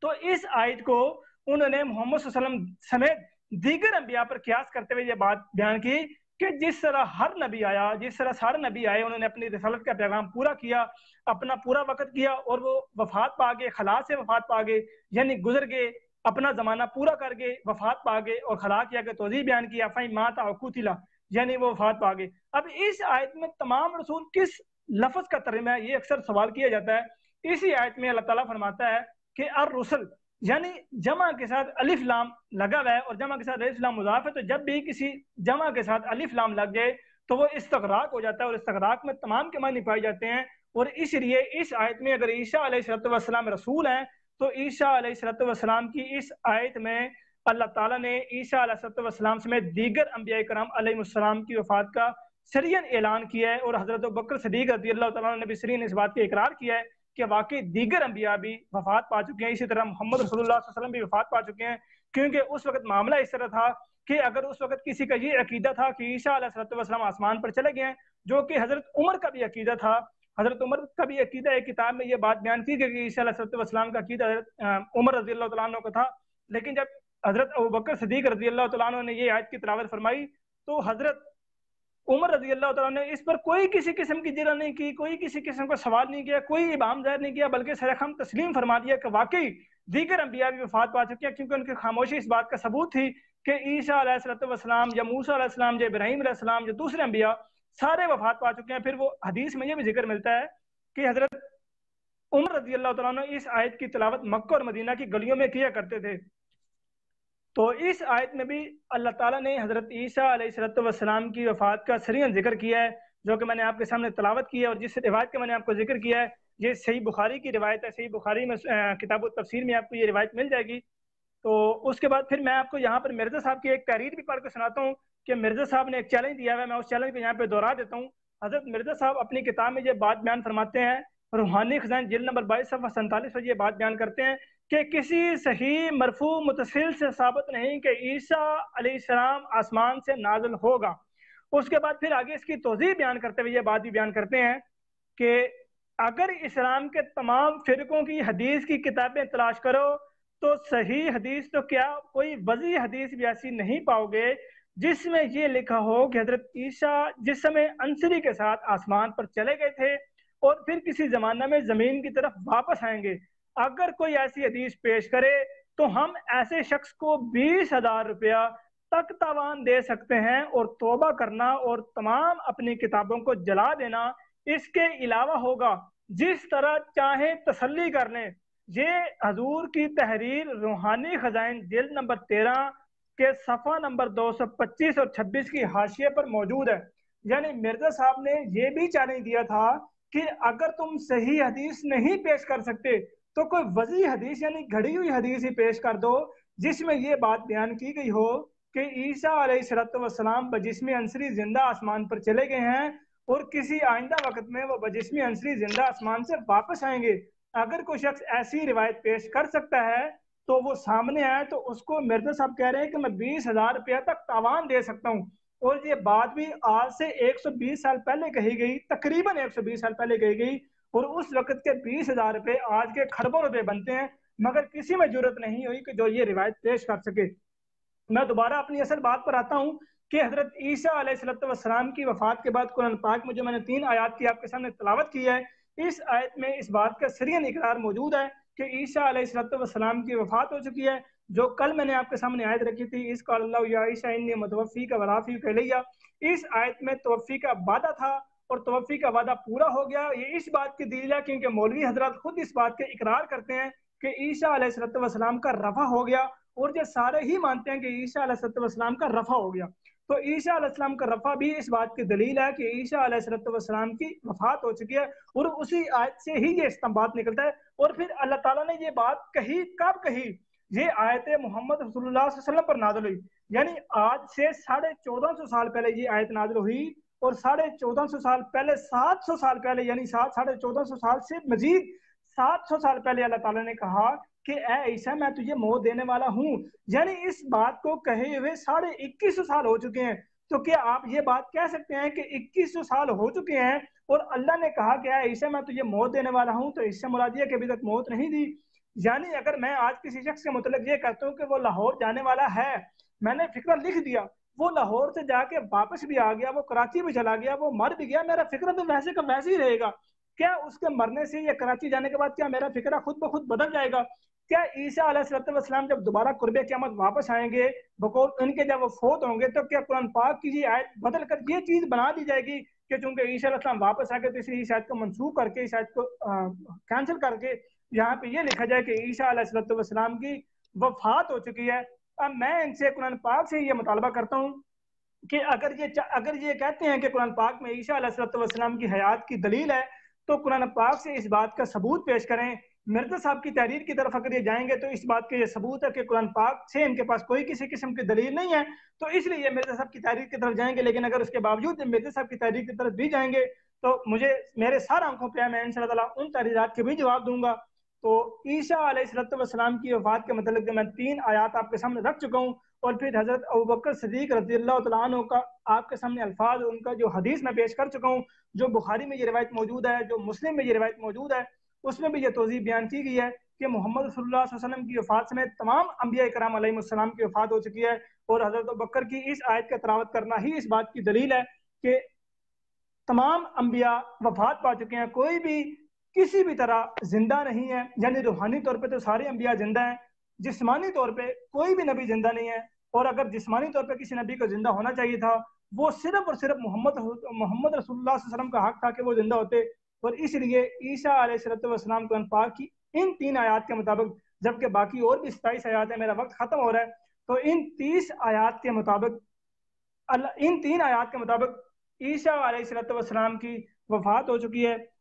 تو اس آیت کو انہوں نے محمد صلی اللہ علیہ وسلم سمیت دیگر انبیاء پر قیاس کرتے ہوئے یہ بات بیان کی کہ جس طرح ہر نبی آیا، جس طرح سارے نبی آئے، انہوں نے اپنی رسالت کا پیغام پورا کیا، اپنا پورا وقت کیا اور وہ وفات پا گئے، خلا سے وفات پا گئے، یعنی گزر گئے، اپنا زمانہ پورا کر گئے، وفات پا گئے، اور خلا کیا کہ توضیح بیان کیا فَإِن مَاتَ أَوْ قُتِلَ، یعنی وہ وفات پا گئے۔ اب اس آیت میں تمام رسول کس لفظ کا ترجمہ ہے، یہ اکثر سوال کیا جاتا ہے۔ اسی آیت میں اللہ تعالیٰ فرماتا ہے کہ الرسل، یعنی جمع کے ساتھ الف لام لگا ہوا ہے اور جمع کے ساتھ الف لام مضاف ہے، تو جب بھی کسی جمع کے ساتھ الف لام لگ جائے تو وہ استغراق ہو جاتا ہے، اور استغراق میں تمام کے معنی پائے جاتے ہیں۔ اور اس لیے اس آیت میں اگر عیسیٰ علیہ السلام رسول ہیں تو عیسیٰ علیہ السلام کی اس آیت میں اللہ تعالیٰ نے عیسیٰ علیہ السلام سمیت دیگر انبیاء کرام علیہ السلام کی وفات کا سریعاً اعلان کیا ہے، اور حضرت ابوبکر صدیق رضی اللہ تعالیٰ نے بھی سریعاً اس بات کا اقرار کیا ہے کہ واقعی دیگر انبیاء بھی وفات پا چکے ہیں، اسی طرح محمد رسول اللہ صلی اللہ علیہ وسلم بھی وفات پا چکے ہیں، کیونکہ اس وقت معاملہ اس طرح تھا کہ اگر اس وقت کسی کا یہ عقیدہ تھا کہ عیسیٰ علیہ السلام آسمان پر چلے گئے ہیں، جو کہ حضرت عمر کا بھی عقیدہ تھا، حضرت عمر کا بھی عقیدہ ایک کتاب میں یہ بات بیان کی کہ عیسیٰ علیہ السلام کا عقیدہ حضرت عمر رضی اللہ تعالیٰ عنہ کا تھا، لیکن جب حضرت ابوبکر صدیق رضی اللہ تعالیٰ عنہ نے یہ آیت کی تلاوت فرمائی تو حضرت عمر رضی اللہ تعالیٰ نے اس پر کوئی کسی قسم کی جرأت نہیں کی، کوئی کسی قسم کا سوال نہیں کیا، کوئی ابہام ظاہر نہیں کیا، بلکہ سرخم تسلیم فرما دیا کہ واقعی دیگر انبیاء بھی وفات پا چکے ہیں، کیونکہ ان کی خاموشی اس بات کا ثبوت تھی کہ عیسیٰ علیہ السلام یا موسیٰ علیہ السلام یا ابراہیم علیہ السلام یا دوسرے انبیاء سارے وفات پا چکے ہیں۔ پھر وہ حدیث میں یہ بھی ذکر ملتا ہے کہ حضرت عمر رضی اللہ تعالیٰ عنہ اس آیت کی تلاوت مکہ اور مدینہ کی گلیوں میں کیا کرتے تھے۔ تو اس آیت میں بھی اللہ تعالیٰ نے حضرت عیسیٰ علیہ السلام کی وفات کا سریعاً ذکر کیا ہے، جو کہ میں نے آپ کے سامنے تلاوت کی ہے، اور جس روایت کا میں نے آپ کو ذکر کیا ہے یہ صحیح بخاری کی روایت ہے، صحیح بخاری میں کتاب التفسیر میں آپ کو یہ روایت مل جائے گی۔ تو اس کے بعد پھر میں آپ کو یہاں پر مرزا صاحب کی ایک تحریر بھی پڑھ کے سناتا ہوں کہ مرزا صاحب نے ایک چیلنج دیا ہے، میں اس چیلنج کو یہاں پہ دہرا دیتا ہوں۔ حضرت مرزا صاحب اپنی کتاب میں یہ بات بیان فرماتے ہیں، روحانی خزائن جلد نمبر 22 صفحہ 47 پر یہ بات بیان کرتے ہیں کہ کسی صحیح مرفوع متصل سے ثابت نہیں کہ عیسیٰ علیہ السلام آسمان سے نازل ہوگا۔ اس کے بعد پھر آگے اس کی توضیح بیان کرتے ہوئے یہ بات بھی بیان کرتے ہیں کہ اگر اسلام کے تمام فرقوں کی حدیث کی کتابیں تلاش کرو تو صحیح حدیث تو کیا کوئی وضعی حدیث بھی ایسی نہیں پاؤ گے جس میں یہ لکھا ہو کہ حضرت عیسیٰ جس سمے عنصری کے ساتھ آسمان پر چلے گئے تھے اور پھر کسی زمانہ میں زمین کی طرف واپس آئیں گے۔ اگر کوئی ایسی حدیث پیش کرے تو ہم ایسے شخص کو 20,000 روپیہ تک تاوان دے سکتے ہیں اور توبہ کرنا اور تمام اپنی کتابوں کو جلا دینا اس کے علاوہ ہوگا، جس طرح چاہیں تسلی کر لیں۔ یہ حضور کی تحریر روحانی خزائن جلد نمبر 13 کے صفحہ نمبر 225 اور 26 کی حاشیے پر موجود ہے۔ یعنی مرزا صاحب نے یہ بھی چیلنج دیا تھا کہ اگر تم صحیح حدیث نہیں پیش کر سکتے تو کوئی وضعی حدیث یعنی گھڑی ہوئی حدیث ہی پیش کر دو جس میں یہ بات بیان کی گئی ہو کہ عیسیٰ علیہ السلام بجسم عنصری زندہ آسمان پر چلے گئے ہیں اور کسی آئندہ وقت میں وہ بجسم عنصری زندہ آسمان سے واپس آئیں گے۔ اگر کوئی شخص ایسی روایت پیش کر سکتا ہے تو وہ سامنے آئے تو اس کو مرزا صاحب کہہ رہے ہیں کہ میں 20,000 روپیہ تک تاوان دے سکتا ہوں۔ اور یہ بات بھی آج سے 120 سال پہلے کہی گئی، تقریباً 120 سال پہلے کہی گئی، اور اس وقت کے 20,000 روپے آج کے کھربوں روپے بنتے ہیں، مگر کسی میں جرت نہیں ہوئی کہ جو یہ روایت پیش کر سکے۔ میں دوبارہ اپنی اصل بات پر آتا ہوں کہ حضرت عیسیٰ علیہ السلام کی وفات کے بعد قرآن پاک میں جو میں نے 3 آیات کی آپ کے سامنے تلاوت کی ہے، اس آیت میں اس بات کا سرین اقرار موجود ہے کہ عیسیٰ علیہ السلام کی وفات ہو چکی ہے۔ جو کل میں نے آپ کے سامنے آیت رکھی تھی، اس قال اللہ یا عیسیٰ انی متوفیک و رافعک الیہ، اس آیت میں توفی کا وعدہ تھا اور توفی کا وعدہ پورا ہو گیا۔ یہ اس بات کی دلیل ہے کیونکہ مولوی حضرات خود اس بات کے اقرار کرتے ہیں کہ عیسیٰ علیہ السلام کا رفع ہو گیا، اور یہ سارے ہی مانتے ہیں کہ عیسیٰ علیہ السلام کا رفع ہو گیا۔ تو عیسیٰ علیہ السلام کا رفع بھی اس بات کی دلیل ہے کہ عیسیٰ علیہ السلام کی وفات ہو چکی ہے، اور اسی آیت سے ہی یہ استنباط نکلتا ہے۔ اور پھر اللہ تعالیٰ نے یہ بات کہی، کب کہی؟ یہ آیت محمد رسول اللہ صلی اللہ علیہ وسلم پر نازل ہوئی، یعنی آج سے 1450 سال پہلے یہ آیت نازل ہوئی، اور 1450 سال پہلے 700 سال پہلے یعنی 1450 سال سے مزید 700 سال پہلے اللہ تعالیٰ نے کہا کہ اے عیسیٰ میں تجھے موت دینے والا ہوں۔ یعنی اس بات کو کہے ہوئے 2150 سال ہو چکے ہیں۔ تو کیا آپ یہ بات کہہ سکتے ہیں کہ 2100 سال ہو چکے ہیں اور اللہ نے کہا کہ اے عیسیٰ میں تجھے موت دینے والا ہوں، تو اس سے مراد یہ کہ ابھی تک موت نہیں دی؟ یعنی اگر میں آج کسی شخص کے متعلق یہ کہتا ہوں کہ وہ لاہور جانے والا ہے، میں نے فکرہ لکھ دیا، وہ لاہور سے جا کے واپس بھی آ گیا، وہ کراچی بھی چلا گیا، وہ مر بھی گیا، میرا فکرہ تو ویسے کا ویسے ہی رہے گا۔ کیا اس کے مرنے سے یا کراچی جانے کے بعد کیا میرا فکرہ خود بخود بدل جائے گا؟ کیا عیسیٰ علیہ السلام جب دوبارہ قرب قیامت واپس آئیں گے، بقول ان کے جب وہ فوت ہوں گے، تو کیا قرآن پاک کی یہ آیت بدل کر یہ چیز بنا دی جائے گی کہ چونکہ عیسیٰ علیہ السلام واپس آ گئے تو اس آیت کو منسوخ کر کے، اس آیت کو کینسل کر کے یہاں پہ یہ لکھا جائے کہ عیسیٰ علیہ السلام کی وفات ہو چکی ہے؟ اب میں ان سے قرآن پاک سے یہ مطالبہ کرتا ہوں کہ اگر یہ کہتے ہیں کہ قرآن پاک میں عیسیٰ علیہ السلام کی حیات کی دلیل ہے تو قرآن پاک سے اس بات کا ثبوت پیش کریں۔ مرزا صاحب کی تحریر کی طرف اگر یہ جائیں گے تو اس بات کا یہ ثبوت ہے کہ قرآن پاک سے ان کے پاس کوئی کسی قسم کی دلیل نہیں ہے، تو اس لیے یہ مرزا صاحب کی تحریر کی طرف جائیں گے۔ لیکن اگر اس کے باوجود مرزا صاحب کی تحریر کی طرف بھی جائیں گے تو مجھے میرے سارے آنکھوں پہ میں انشاءاللہ تعالیٰ ان تحریرات کے بھی جواب دوں گا۔ تو عیسیٰ علیہ السلام کی وفات کے متعلق میں 3 آیات آپ کے سامنے رکھ چکا ہوں، اور پھر حضرت ابوبکر صدیق رضی اللہ تعالیٰ عنہ کا آپ کے سامنے الفاظ ان کا جو حدیث میں پیش کر چکا ہوں، جو بخاری میں یہ روایت موجود ہے، جو مسلم میں یہ روایت موجود ہے، اس میں بھی یہ توضیح بیان کی گئی ہے کہ محمد صلی اللہ علیہ وسلم کی وفات سمیت تمام انبیاء کرام علیہ السلام کی وفات ہو چکی ہے، اور حضرت ابوبکر کی اس آیت کا تلاوت کرنا ہی اس بات کی دلیل ہے کہ تمام انبیاء وفات پا چکے ہیں، کوئی بھی کسی بھی طرح زندہ نہیں ہے۔ یعنی روحانی طور پہ تو سارے انبیاء زندہ ہیں، جسمانی طور پہ کوئی بھی نبی زندہ نہیں ہے، اور اگر جسمانی طور پہ کسی نبی کو زندہ ہونا چاہیے تھا وہ صرف اور صرف محمد رسول اللہ صلی اللہ علیہ وسلم کا حق تھا کہ وہ زندہ ہوتے، اور اس لیے عیسیٰ علیہ السلام قرآن پاک کی ان 3 آیات کے مطابق، جبکہ باقی اور بھی 27 آیات ہیں، میرا وقت ختم ہو رہا ہے، تو ان 30 آیات کے مطابق ان 3 آیات کے مطابق عیسیٰ علیہ السلام کی وفات ہو چکی ہے،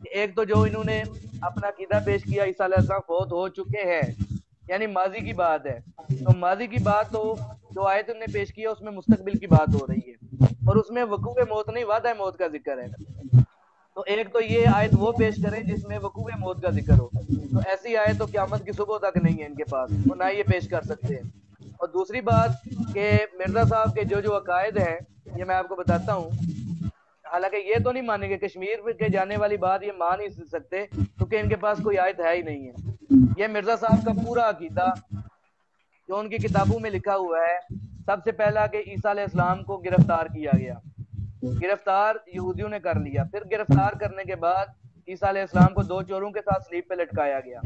ایک تو جو انہوں نے اپنا عقیدہ پیش کیا عیسیٰ علیہ السلام فوت ہو چکے ہیں، یعنی ماضی کی بات ہے، تو ماضی کی بات تو جو آیت انہوں نے پیش کیا اس میں مستقبل کی بات ہو رہی ہے، اور اس میں وقوع موت نہیں وعدہ موت کا ذکر ہے۔ تو ایک تو یہ آیت وہ پیش کریں جس میں وقوع موت کا ذکر ہو، تو ایسی آیت تو قیامت کی صبح تک نہیں ہے ان کے پاس، اور نہ یہ پیش کر سکتے ہیں۔ اور دوسری بات کہ مرزا صاحب کے جو عقائد ہیں یہ میں آپ کو بتاتا ہوں، حالانکہ یہ تو نہیں مانیں گے، کشمیر کے جانے والی بات یہ مان نہیں سکتے کیونکہ ان کے پاس کوئی آیت ہے ہی نہیں ہے۔ یہ مرزا صاحب کا پورا عقیدہ جو ان کی کتابوں میں لکھا ہوا ہے، سب سے پہلا کہ عیسیٰ علیہ السلام کو گرفتار کیا گیا، گرفتار یہودیوں نے کر لیا، پھر گرفتار کرنے کے بعد عیسیٰ علیہ السلام کو 2 چوروں کے ساتھ سلیب پہ لٹکایا گیا،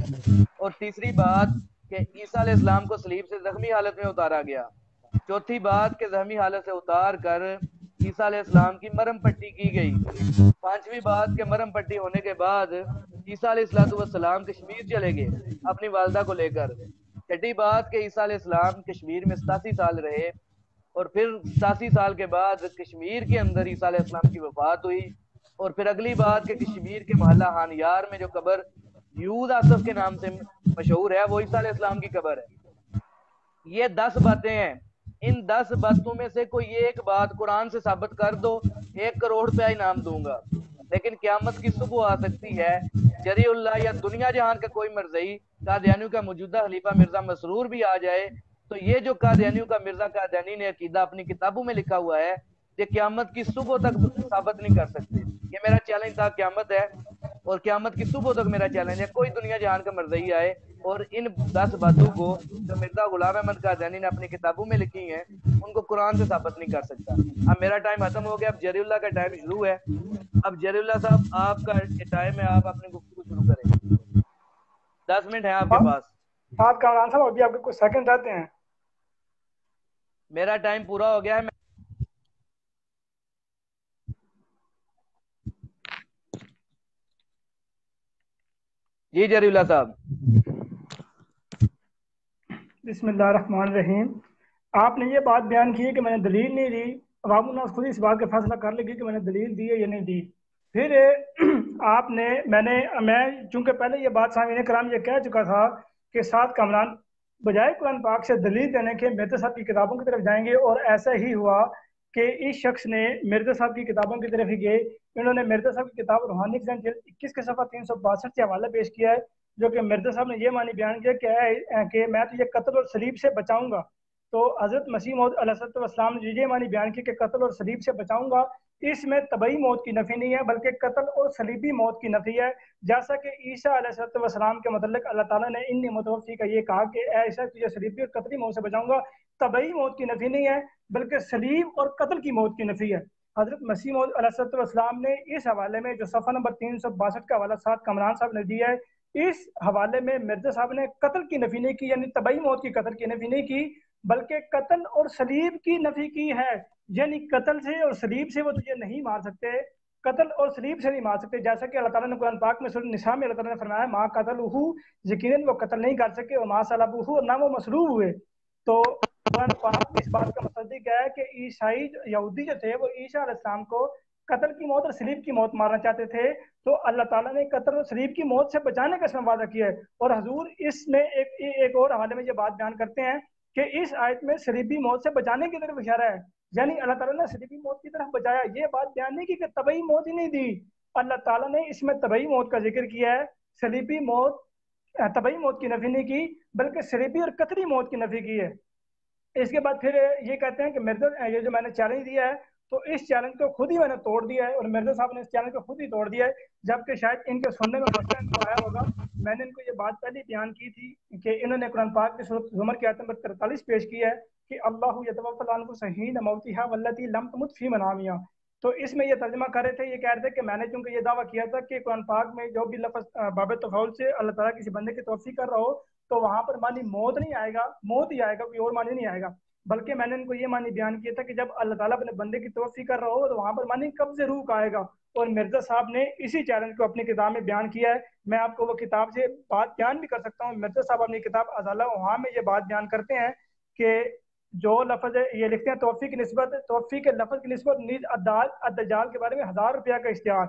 اور تیسری بات کہ عیسیٰ علیہ السلام کو سلیب سے زخمی حالت میں اتارا گیا، چوتھی بات کہ زخمی حالت سے اتار کر عیسیٰ علیہ السلام کی مرہم پٹی کی گئی، پانچویں بات کہ مرہم پٹی ہونے کے بعد عیسیٰ علیہ السلام کشمیر چلے گئے اپنی والدہ کو لے کر، چھٹی بات کہ عیسیٰ علیہ السلام کشمیر میں 87 سال رہے، اور پھر 87 سال کے بعد کشمیر کے اندر عیسیٰ علیہ السلام کی وفات ہوئی، اور پھر اگلی بات کہ کشمیر کے محلہ ہانیار میں جو قبر یود آصف کے نام سے مشہور ہے وہ عیسیٰ علیہ السلام کی قبر ہے۔ یہ 10 باتیں ہیں، ان 10 باتوں میں سے کوئی ایک بات قرآن سے ثابت کر دو 1 کروڑ روپیہ انعام دوں گا، لیکن قیامت کی صبح آ سکتی ہے، جری اللہ یا دنیا جہان کا کوئی مرزئی قادیانیوں کا موجودہ خلیفہ مرزا مسرور بھی آ جائے تو یہ جو قادیانیوں کا مرزا قادیانی نے عقیدہ اپنی کتابوں میں لکھا ہوا ہے یہ قیامت کی صبح تک ثابت نہیں کر سکتے۔ یہ میرا چیلنج تھا قیامت ہے، اور قیامت کی صبح تک میرا چیلنج ہے، کوئی دنیا جہان کا مرزئی آئے اور ان 10 باتوں کو جو مرزا غلام احمد قادیانی نے اپنی کتابوں میں لکھی ہیں ان کو قرآن سے ثابت نہیں کر سکتا۔ اب میرا ٹائم ختم ہو گیا، اب جری اللہ کا ٹائم شروع ہے۔ اب جری اللہ صاحب آپ کا ٹائم ہے، آپ اپنی گفتگو شروع کریں، 10 منٹ ہیں آپ کے پاس۔ ساتھ کامران صاحب ابھی آپ کے کچھ سیکنڈ رہتے ہیں۔ میرا ٹائم پورا ہو گیا ہے۔ جی جری اللہ صاحب۔ بسم اللہ الرحمن الرحیم۔ آپ نے یہ بات بیان کی ہے کہ میں نے دلیل نہیں دی، عوام الناس خود اس بات کا فیصلہ کر لے گی کہ میں نے دلیل دی ہے یا نہیں دی۔ پھر آپ نے میں چونکہ پہلے یہ بات سامعین کرام یہ کہہ چکا تھا کہ ساتھ کامران بجائے قرآن پاک سے دلیل دینے کے مرزا صاحب کی کتابوں کی طرف جائیں گے، اور ایسا ہی ہوا کہ اس شخص نے مرزا صاحب کی کتابوں کی طرف ہی گئے۔ انہوں نے مرزا صاحب کی کتاب روحانی خزان جلد 21 کے صفحہ 362 سے حوالہ پیش کیا ہے، جو کہ مرزا صاحب نے یہ معنی بیان کیا کہ میں تجھے قتل اور صلیب سے بچاؤں گا۔ تو حضرت مسیح موعود علیہ السلام نے یہ معنی بیان کیا کہ قتل اور صلیب سے بچاؤں گا، اس میں طبعی موت کی نفی نہیں ہے بلکہ قتل اور صلیبی موت کی نفی ہے، جیسا کہ عیسیٰ علیہ السلام کے متعلق اللہ تعالیٰ نے انی متوفی کا یہ کہا کہ اے عیسیٰ تجھے صلیبی اور قتلی موت سے بچاؤں گا، طبعی موت کی نفی نہیں ہے بلکہ صلیب اور قتل کی موت کی نفی ہے۔ حضرت مسیح موعود علیہ السلام نے اس حوالے میں جو صفحہ نمبر 362 کا حوالہ ساتھ کامران صاحب نے دیا ہے، اس حوالے میں مرزا صاحب نے قتل کی نفی نہیں کی، یعنی طبعی موت کی قتل کی نفی نہیں کی بلکہ قتل اور صلیب کی نفی کی ہے، یعنی قتل سے اور صلیب سے وہ تجھے نہیں مار سکتے، قتل اور صلیب سے نہیں مار سکتے، جیسا کہ اللہ تعالیٰ نے قرآن پاک میں سورۃ النساء میں اللہ تعالیٰ نے فرمایا ما قتلہ، یقیناً وہ قتل نہیں کر سکے، اور ما صلبہ، اور نہ وہ مصلوب ہوئے۔ تو قرآن پاک میں اس بات کا مصدق ہے کہ عیسائی یہودی جو تھے وہ عیسیٰ علیہ السلام کو قتل کی موت اور صلیب کی موت مارنا چاہتے تھے، تو اللہ تعالیٰ نے قتل اور صلیب کی موت سے بچانے کا اس میں وعدہ کیا ہے۔ اور حضور اس میں ایک اور حوالے میں یہ بات بیان کرتے ہیں کہ اس آیت میں صلیبی موت سے بچانے کی طرف اشارہ ہے، یعنی اللہ تعالیٰ نے صلیبی موت کی طرف بچایا، یہ بات بیان نہیں کی کہ طبعی موت ہی نہیں دی، اللہ تعالیٰ نے اس میں طبعی موت کا ذکر کیا ہے، صلیبی موت طبعی موت کی نفی نہیں کی بلکہ صلیبی اور قتلی موت کی نفی کی ہے۔ اس کے بعد پھر یہ کہتے ہیں کہ مرزا یہ جو میں نے چیلنج دیا ہے تو اس چیلنج کو خود ہی میں نے توڑ دیا ہے، اور مرزا صاحب نے اس چیلنج کو خود ہی توڑ دیا ہے، جبکہ شاید ان کے سننے میں مسئلہ ان کو آیا ہوگا۔ میں نے ان کو یہ بات پہلے بیان کی تھی کہ انہوں نے قرآن پاک کی سورۃ زمر کی آیت نمبر 43 پیش کی ہے کہ اللہ یتوفی الانفس حین موتها والتی لم تمت فی منامها، تو اس میں یہ ترجمہ کر رہے تھے، یہ کہہ رہے تھے کہ میں نے چونکہ یہ دعویٰ کیا تھا کہ قرآن پاک میں جو بھی لفظ باب تفاعل سے اللہ تعالیٰ کسی بندے کی توفی کر رہا ہو تو وہاں پر معنی موت نہیں آئے گا، موت ہی آئے گا، کوئی اور معنی نہیں آئے گا، بلکہ میں نے ان کو یہ معنی بیان کیا تھا کہ جب اللہ تعالیٰ اپنے بندے کی توفی کر رہا ہو تو وہاں پر معنی قبض روح کا آئے گا، اور مرزا صاحب نے اسی چیلنج کو اپنی کتاب میں بیان کیا ہے۔ میں آپ کو وہ کتاب سے بات بیان بھی کر سکتا ہوں، مرزا صاحب اپنی کتاب ازالہ وہاں میں یہ بات بیان کرتے ہیں کہ جو لفظ یہ لکھتے ہیں توفی کی نسبت، توفی کے لفظ کی نسبت نیز الدجال کے بارے میں 1000 روپیہ کا اشتہار،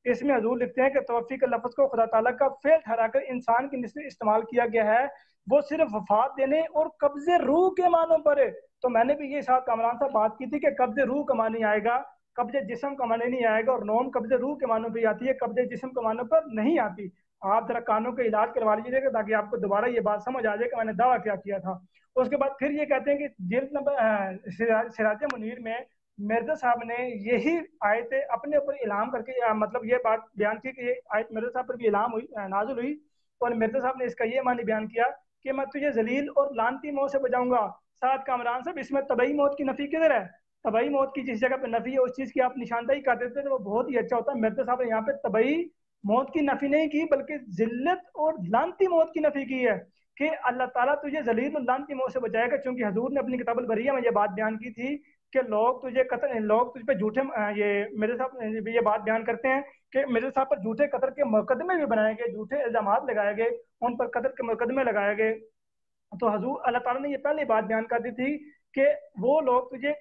اس میں حضور لکھتے ہیں کہ توفی کے لفظ کو خدا تعالیٰ کا فعل ٹھہرا کر انسان کی نسبت استعمال کیا گیا ہے، وہ صرف وفات دینے اور قبض روح کے معنوں پر ہے۔ تو میں نے بھی یہ ساتھ کامران صاحب بات کی تھی کہ قبض روح کا معنی آئے گا، قبض جسم کا معنی نہیں آئے گا، اور نوم قبض روح کے معنوں پہ آتی ہے، قبض جسم کے معنوں پر نہیں آتی۔ آپ ذرا کانوں کا علاج کروا لیجیے گا تاکہ آپ کو دوبارہ یہ بات سمجھ آ جائے کہ میں نے دعویٰ کیا کیا تھا۔ اس کے بعد پھر یہ کہتے ہیں کہ جلد نمبر سراج منیر میں مرزا صاحب نے یہی آیت اپنے اوپر الہام کر کے مطلب یہ بات بیان کی کہ یہ آیت مرزا صاحب پر بھی الہام ہوئی، نازل ہوئی، اور مرزا صاحب نے اس کا یہ معنی بیان کیا کہ میں تجھے ذلیل اور لعنتی موت سے بچاؤں گا۔ ساتھ کامران صاحب اس میں طبعی موت کی نفی کدھر ہے؟ طبعی موت کی جس جگہ پہ نفی ہے اس چیز کی آپ نشاندہی کر دیتے تو وہ بہت ہی اچھا ہوتا ہے۔ مرزا صاحب نے یہاں پہ طبعی موت کی نفی نہیں کی بلکہ ذلت اور لعنتی موت کی نفی کی ہے کہ اللہ تعالیٰ تجھے ذلیل اور لعنتی موت سے بچائے گا، چونکہ حضور نے اپنی کتاب البریہ میں یہ بات بیان کی تھی کہ لوگ تجھ پہ جھوٹے یہ مرزا صاحب یہ بات بیان کرتے ہیں کہ مرزا صاحب پر جھوٹے قتل کے مقدمے بھی بنائے گئے، جھوٹے الزامات لگائے گئے، ان پر قتل کے مقدمے لگائے گئے۔ تو حضور اللہ تعالیٰ نے یہ پہلے بات بیان کر دی تھی کہ وہ لوگ تجھے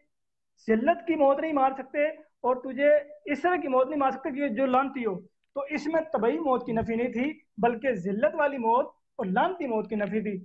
ذلت کی موت نہیں مار سکتے اور تجھے اس طرح کی موت نہیں مار سکتے کہ جو لعنتی ہو۔ تو اس میں طبعی موت کی نفی نہیں تھی بلکہ ذلت والی موت اور لعنتی موت کی نفی تھی۔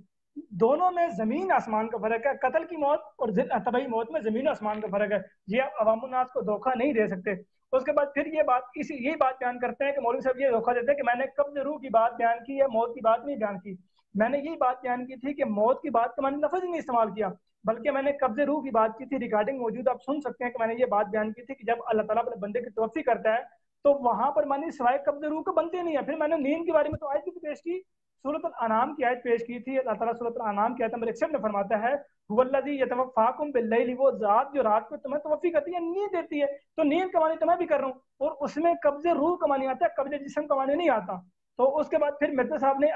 دونوں میں زمین آسمان کا فرق ہے، قتل کی موت اور طبعی موت میں زمین آسمان کا فرق ہے، یہ آپ عوام الناس کو دھوکہ نہیں دے سکتے۔ اس کے بعد پھر یہی بات بیان کرتے ہیں کہ مولوی صاحب یہ دھوکہ دیتے ہیں کہ میں نے قبض روح کی بات بیان کی ہے، موت کی بات نہیں بیان کی۔ میں نے یہی بات بیان کی تھی کہ موت کی بات کا میں نے لفظ ہی نہیں استعمال کیا بلکہ میں نے قبض روح کی بات کی تھی۔ ریکارڈنگ موجود آپ سن سکتے ہیں کہ میں نے یہ بات بیان کی تھی کہ جب اللہ تعالیٰ اپنے بندے کی توفی کرتا ہے تو وہاں پر میں نے سوائے قبض روح کو بنتے نہیں ہے۔ پھر میں نے نیند کے بارے میں تو آیت بھی پیش کی، سورۃ الانعام کی آیت پیش کی تھی۔ اللہ تعالیٰ سورۃ الانعام کی آیت نمبر 61 میں فرماتا ہے هو الذی یتوفاکم باللیل، وہ ذات جو رات کو تمہیں توفی کرتی ہے، نیند دیتی ہے۔ تو نیند کا معنی تو میں بھی کر رہا ہوں اور اس میں قبض روح کا معنی آتا ہے، قبض جسم کا معنی نہیں آتا۔ تو اس کے بعد پھر مرزا صاحب نے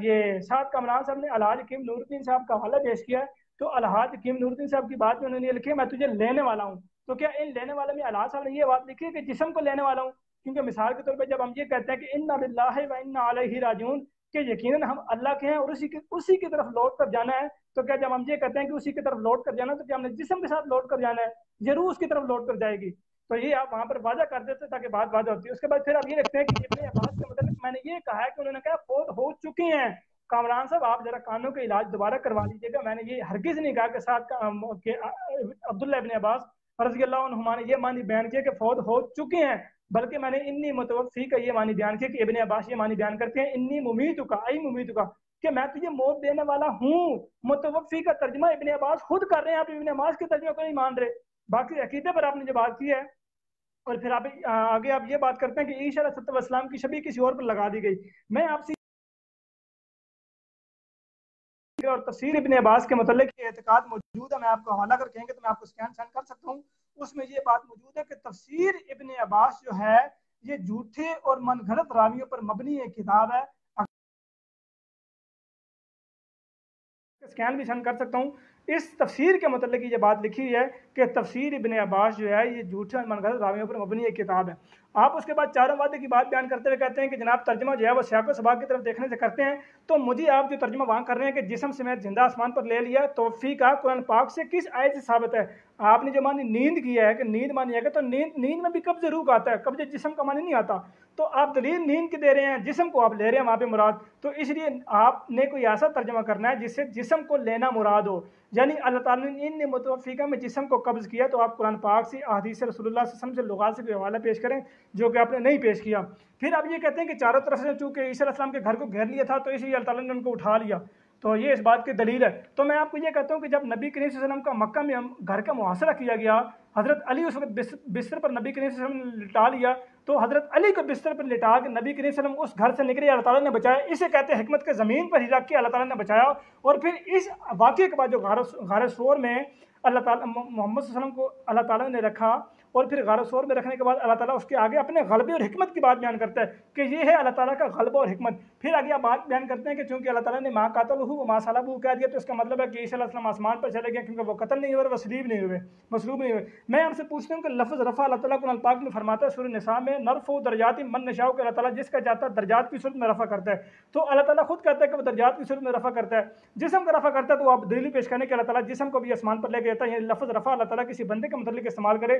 یہ سعد کامران صاحب نے الحاج حکیم نور الدین صاحب کا حوالہ پیش کیا ہے۔ تو الحاج حکیم نور الدین صاحب کی بات میں انہوں نے یہ لکھی ہے میں تجھے لینے والا ہوں۔ تو کیا ان لینے والے میں الحاج صاحب نے یہ بات لکھی ہے کہ جسم کو لینے والا ہوں؟ کیونکہ مثال کے طور پہ جب ہم یہ کہتے ہیں کہ انا للہ و انا الیہ راجعون کہ یقیناً ہم اللہ کے ہیں اور اسی کی طرف لوٹ کر جانا ہے، تو کیا جب ہم یہ کہتے ہیں کہ اسی کی طرف لوٹ کر جانا تو کیا ہم نے جسم کے ساتھ لوٹ کر جانا ہے؟ یہ روح اس کی طرف لوٹ کر جائے گی۔ تو یہ آپ وہاں پر واضح کر دیتے تاکہ بات واضح ہوتی ہے۔ اس کے بعد پھر آپ یہ رکھتے ہیں کہ ابن عباس کے متعلق میں نے یہ کہا ہے کہ انہوں نے کہا فوت ہو چکی ہیں۔ کامران صاحب آپ ذرا کانوں کا علاج دوبارہ کروا لیجیے گا، میں نے یہ ہرگز نہیں کہا کہ ساتھ عبداللہ ابن عباس رضی اللہ عنہما نے یہ معنی بیان کیا کہ فوت ہو چکی ہیں، بلکہ میں نے انی متوفی کا یہ معنی بیان کیا کہ ابن عباس یہ معنی بیان کرتے ہیں انی ممیتک ای ممیتک کہ میں تجھے موت دینے والا ہوں۔ متوفی کا ترجمہ ابن عباس خود کر رہے ہیں، آپ ابن عباس کے ترجمے کو نہیں مان رہے۔ باقی عقیدے پر آپ نے جو بات کی ہے اور پھر آپ آگے آپ یہ بات کرتے ہیں کہ عیسیٰ علیہ السلام کی شبیہ کسی اور پر لگا دی گئی۔ میں آپ سے اور تفسیر ابن عباس کے متعلق یہ اعتقاد موجود ہے، میں آپ کو حوالہ کر کہیں گے تو میں آپ کو سکین سینڈ کر سکتا ہوں۔ اس میں یہ بات موجود ہے کہ تفسیر ابن عباس جو ہے یہ جھوٹے اور من گھڑت راویوں پر مبنی ایک کتاب ہے۔ سکین بھی سینڈ کر سکتا ہوں۔ اس تفسیر کے متعلق یہ بات لکھی ہوئی ہے کہ تفسیر ابن عباس جو ہے یہ جھوٹے اور من گھڑت راویوں پر مبنی ایک کتاب ہے۔ آپ اس کے بعد چاروں وعدے کی بات بیان کرتے ہوئے کہتے ہیں کہ جناب ترجمہ جو ہے وہ سیاق و سباق کی طرف دیکھنے سے کرتے ہیں، تو مجھے آپ جو ترجمہ وہاں کر رہے ہیں کہ جسم سمیت زندہ آسمان پر لے لیا، توفیق کا قرآن پاک سے کس آیت سے ثابت ہے؟ آپ نے جو معنی نیند کیا ہے کہ نیند مانی ہے کہ تو نیند میں بھی قبض روح کا آتا ہے، قبض جسم کا معنی نہیں آتا۔ تو آپ دلیل نیند کی دے رہے ہیں، جسم کو آپ لے رہے ہیں وہاں پہ مراد، تو اس لیے آپ نے کوئی ایسا ترجمہ کرنا ہے جس سے جسم کو لینا مراد ہو، یعنی اللہ تعالیٰ نے ان متوفیقہ میں جسم کو قبض کیا، تو آپ قرآن پاک سے احادیث رسول اللہ صلی اللہ علیہ وسلم سے لغات سے کوئی حوالہ پیش کریں جو کہ آپ نے نہیں پیش کیا۔ پھر آپ یہ کہتے ہیں کہ چاروں طرف سے چونکہ عیسیٰ علیہ السلام کے گھر کو گھیر لیا تھا تو اس لیے اللہ تعالیٰ نے ان کو اٹھا لیا، تو یہ اس بات کی دلیل ہے۔ تو میں آپ کو یہ کہتا ہوں کہ جب نبی کریم صلی اللہ علیہ وسلم کا مکہ میں گھر کا محاصرہ کیا گیا، حضرت علی اس وقت بستر پر نبی کریم صلی اللہ علیہ وسلم نے لٹا لیا، تو حضرت علی کو بستر پر لٹا کے نبی کریم صلی اللہ علیہ وسلم اس گھر سے نکلے، اللہ تعالیٰ نے بچایا۔ اسے کہتے ہیں حکمت کے زمین پر ہی رکھ کے اللہ تعالیٰ نے بچایا۔ اور پھر اس واقعے کے بعد جو غار ثور میں اللہ تعالیٰ محمد صلی اللہ علیہ وسلم کو اللہ تعالیٰ نے رکھا، اور پھر غار ثور میں رکھنے کے بعد اللہ تعالیٰ اس کے آگے اپنے غلبے اور حکمت کی بات بیان کرتا ہے کہ یہ ہے اللہ تعالیٰ کا غلبہ اور حکمت۔ پھر آگے آپ بات بیان کرتے ہیں کہ چونکہ اللہ تعالیٰ نے ماں قاتل ہو ماں صلب ہو کہہ دیا، تو اس کا مطلب ہے کہ عیسیٰ علیہ السلام آسمان پر چلے گئے کیونکہ وہ قتل نہیں ہوئے، وہ صلیب نہیں ہوئے، مصلوب نہیں ہوئے۔ میں آپ سے پوچھتا ہوں کہ لفظ رفع اللہ تعالیٰ قرآن پاک میں فرماتا ہے سورہ نساء میں نرفع درجات من نشاء کہ اللہ تعالیٰ جس کا چاہتا ہے درجات کی صورت میں رفع کرتا ہے، تو اللہ تعالیٰ خود کہتا ہے کہ وہ درجات کی صورت میں رفع کرتا ہے۔ جسم کا رفع کرتا ہے تو آپ دلیل پیش کرنے کہ اللہ تعالیٰ جسم کو بھی آسمان پر لے کے جاتا ہے، یعنی لفظ رفع اللہ تعالیٰ کسی بندے کے متعلق استعمال کرے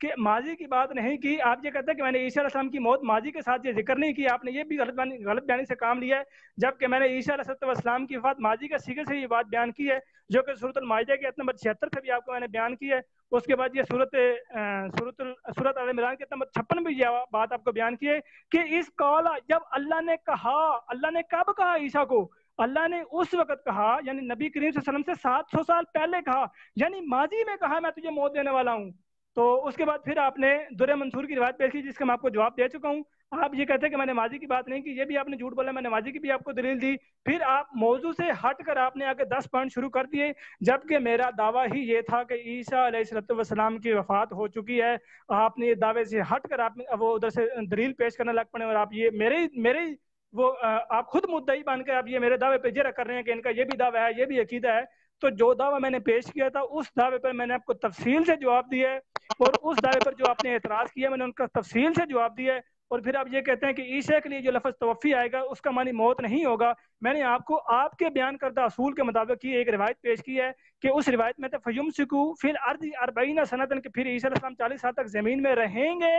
کہ ماضی کی بات نہیں کی. آپ یہ کہتے ہیں کہ میں نے عیسیٰ علیہ السلام کی موت ماضی کے ساتھ یہ ذکر نہیں کیا. آپ نے یہ بھی غلط بیانی سے کام لیا ہے, جبکہ میں نے عیسیٰ علیہ السلام کی وفات ماضی کے سیغے سے یہ بات بیان کی ہے, جو کہ سورۃ المائدہ کے آیت نمبر 76 سے بھی آپ کو میں نے بیان کی ہے. اس کے بعد یہ سورۃ آل عمران کے نمبر 56 بھی یہ بات آپ کو بیان کی ہے کہ اس قول, جب اللہ نے کہا, اللہ نے کب کہا عیسیٰ کو؟ اللہ نے اس وقت کہا, یعنی نبی کریم صلی اللہ علیہ وسلم سے 700 سال پہلے کہا, یعنی ماضی میں کہا میں تجھے موت دینے والا ہوں. تو اس کے بعد پھر آپ نے در منصور کی روایت پیش کی, جس کا میں آپ کو جواب دے چکا ہوں. آپ یہ کہتے ہیں کہ میں نے ماضی کی بات نہیں کی, یہ بھی آپ نے جھوٹ بولا. میں نے ماضی کی بھی آپ کو دلیل دی. پھر آپ موضوع سے ہٹ کر آپ نے آگے 10 پوائنٹ شروع کر دیے, جبکہ میرا دعویٰ ہی یہ تھا کہ عیسیٰ علیہ السلام کی وفات ہو چکی ہے. آپ نے یہ دعوے سے ہٹ کر آپ وہ ادھر سے دلیل پیش کرنے لگ پڑے, اور آپ یہ میرے وہ آپ خود مدعی بن کے آپ یہ میرے دعوے پہ جرح کر رہے ہیں کہ ان کا یہ بھی دعویٰ ہے, یہ بھی عقیدہ ہے. تو جو دعویٰ میں نے پیش کیا تھا اس دعوے پر میں نے آپ کو تفصیل سے جواب دیا ہے, اور اس دعوے پر جو آپ نے اعتراض کیا میں نے ان کا تفصیل سے جواب دیا ہے. اور پھر آپ یہ کہتے ہیں کہ عیسیٰ کے لیے جو لفظ توفی آئے گا اس کا معنی موت نہیں ہوگا. میں نے آپ کو آپ کے بیان کردہ اصول کے مطابق یہ ایک روایت پیش کی ہے کہ اس روایت میں فَيُمْسِكُ فِي الْأَرْضِ 40 سَنَةً, کہ پھر عیسیٰ علیہ السلام 40 سال تک زمین میں رہیں گے.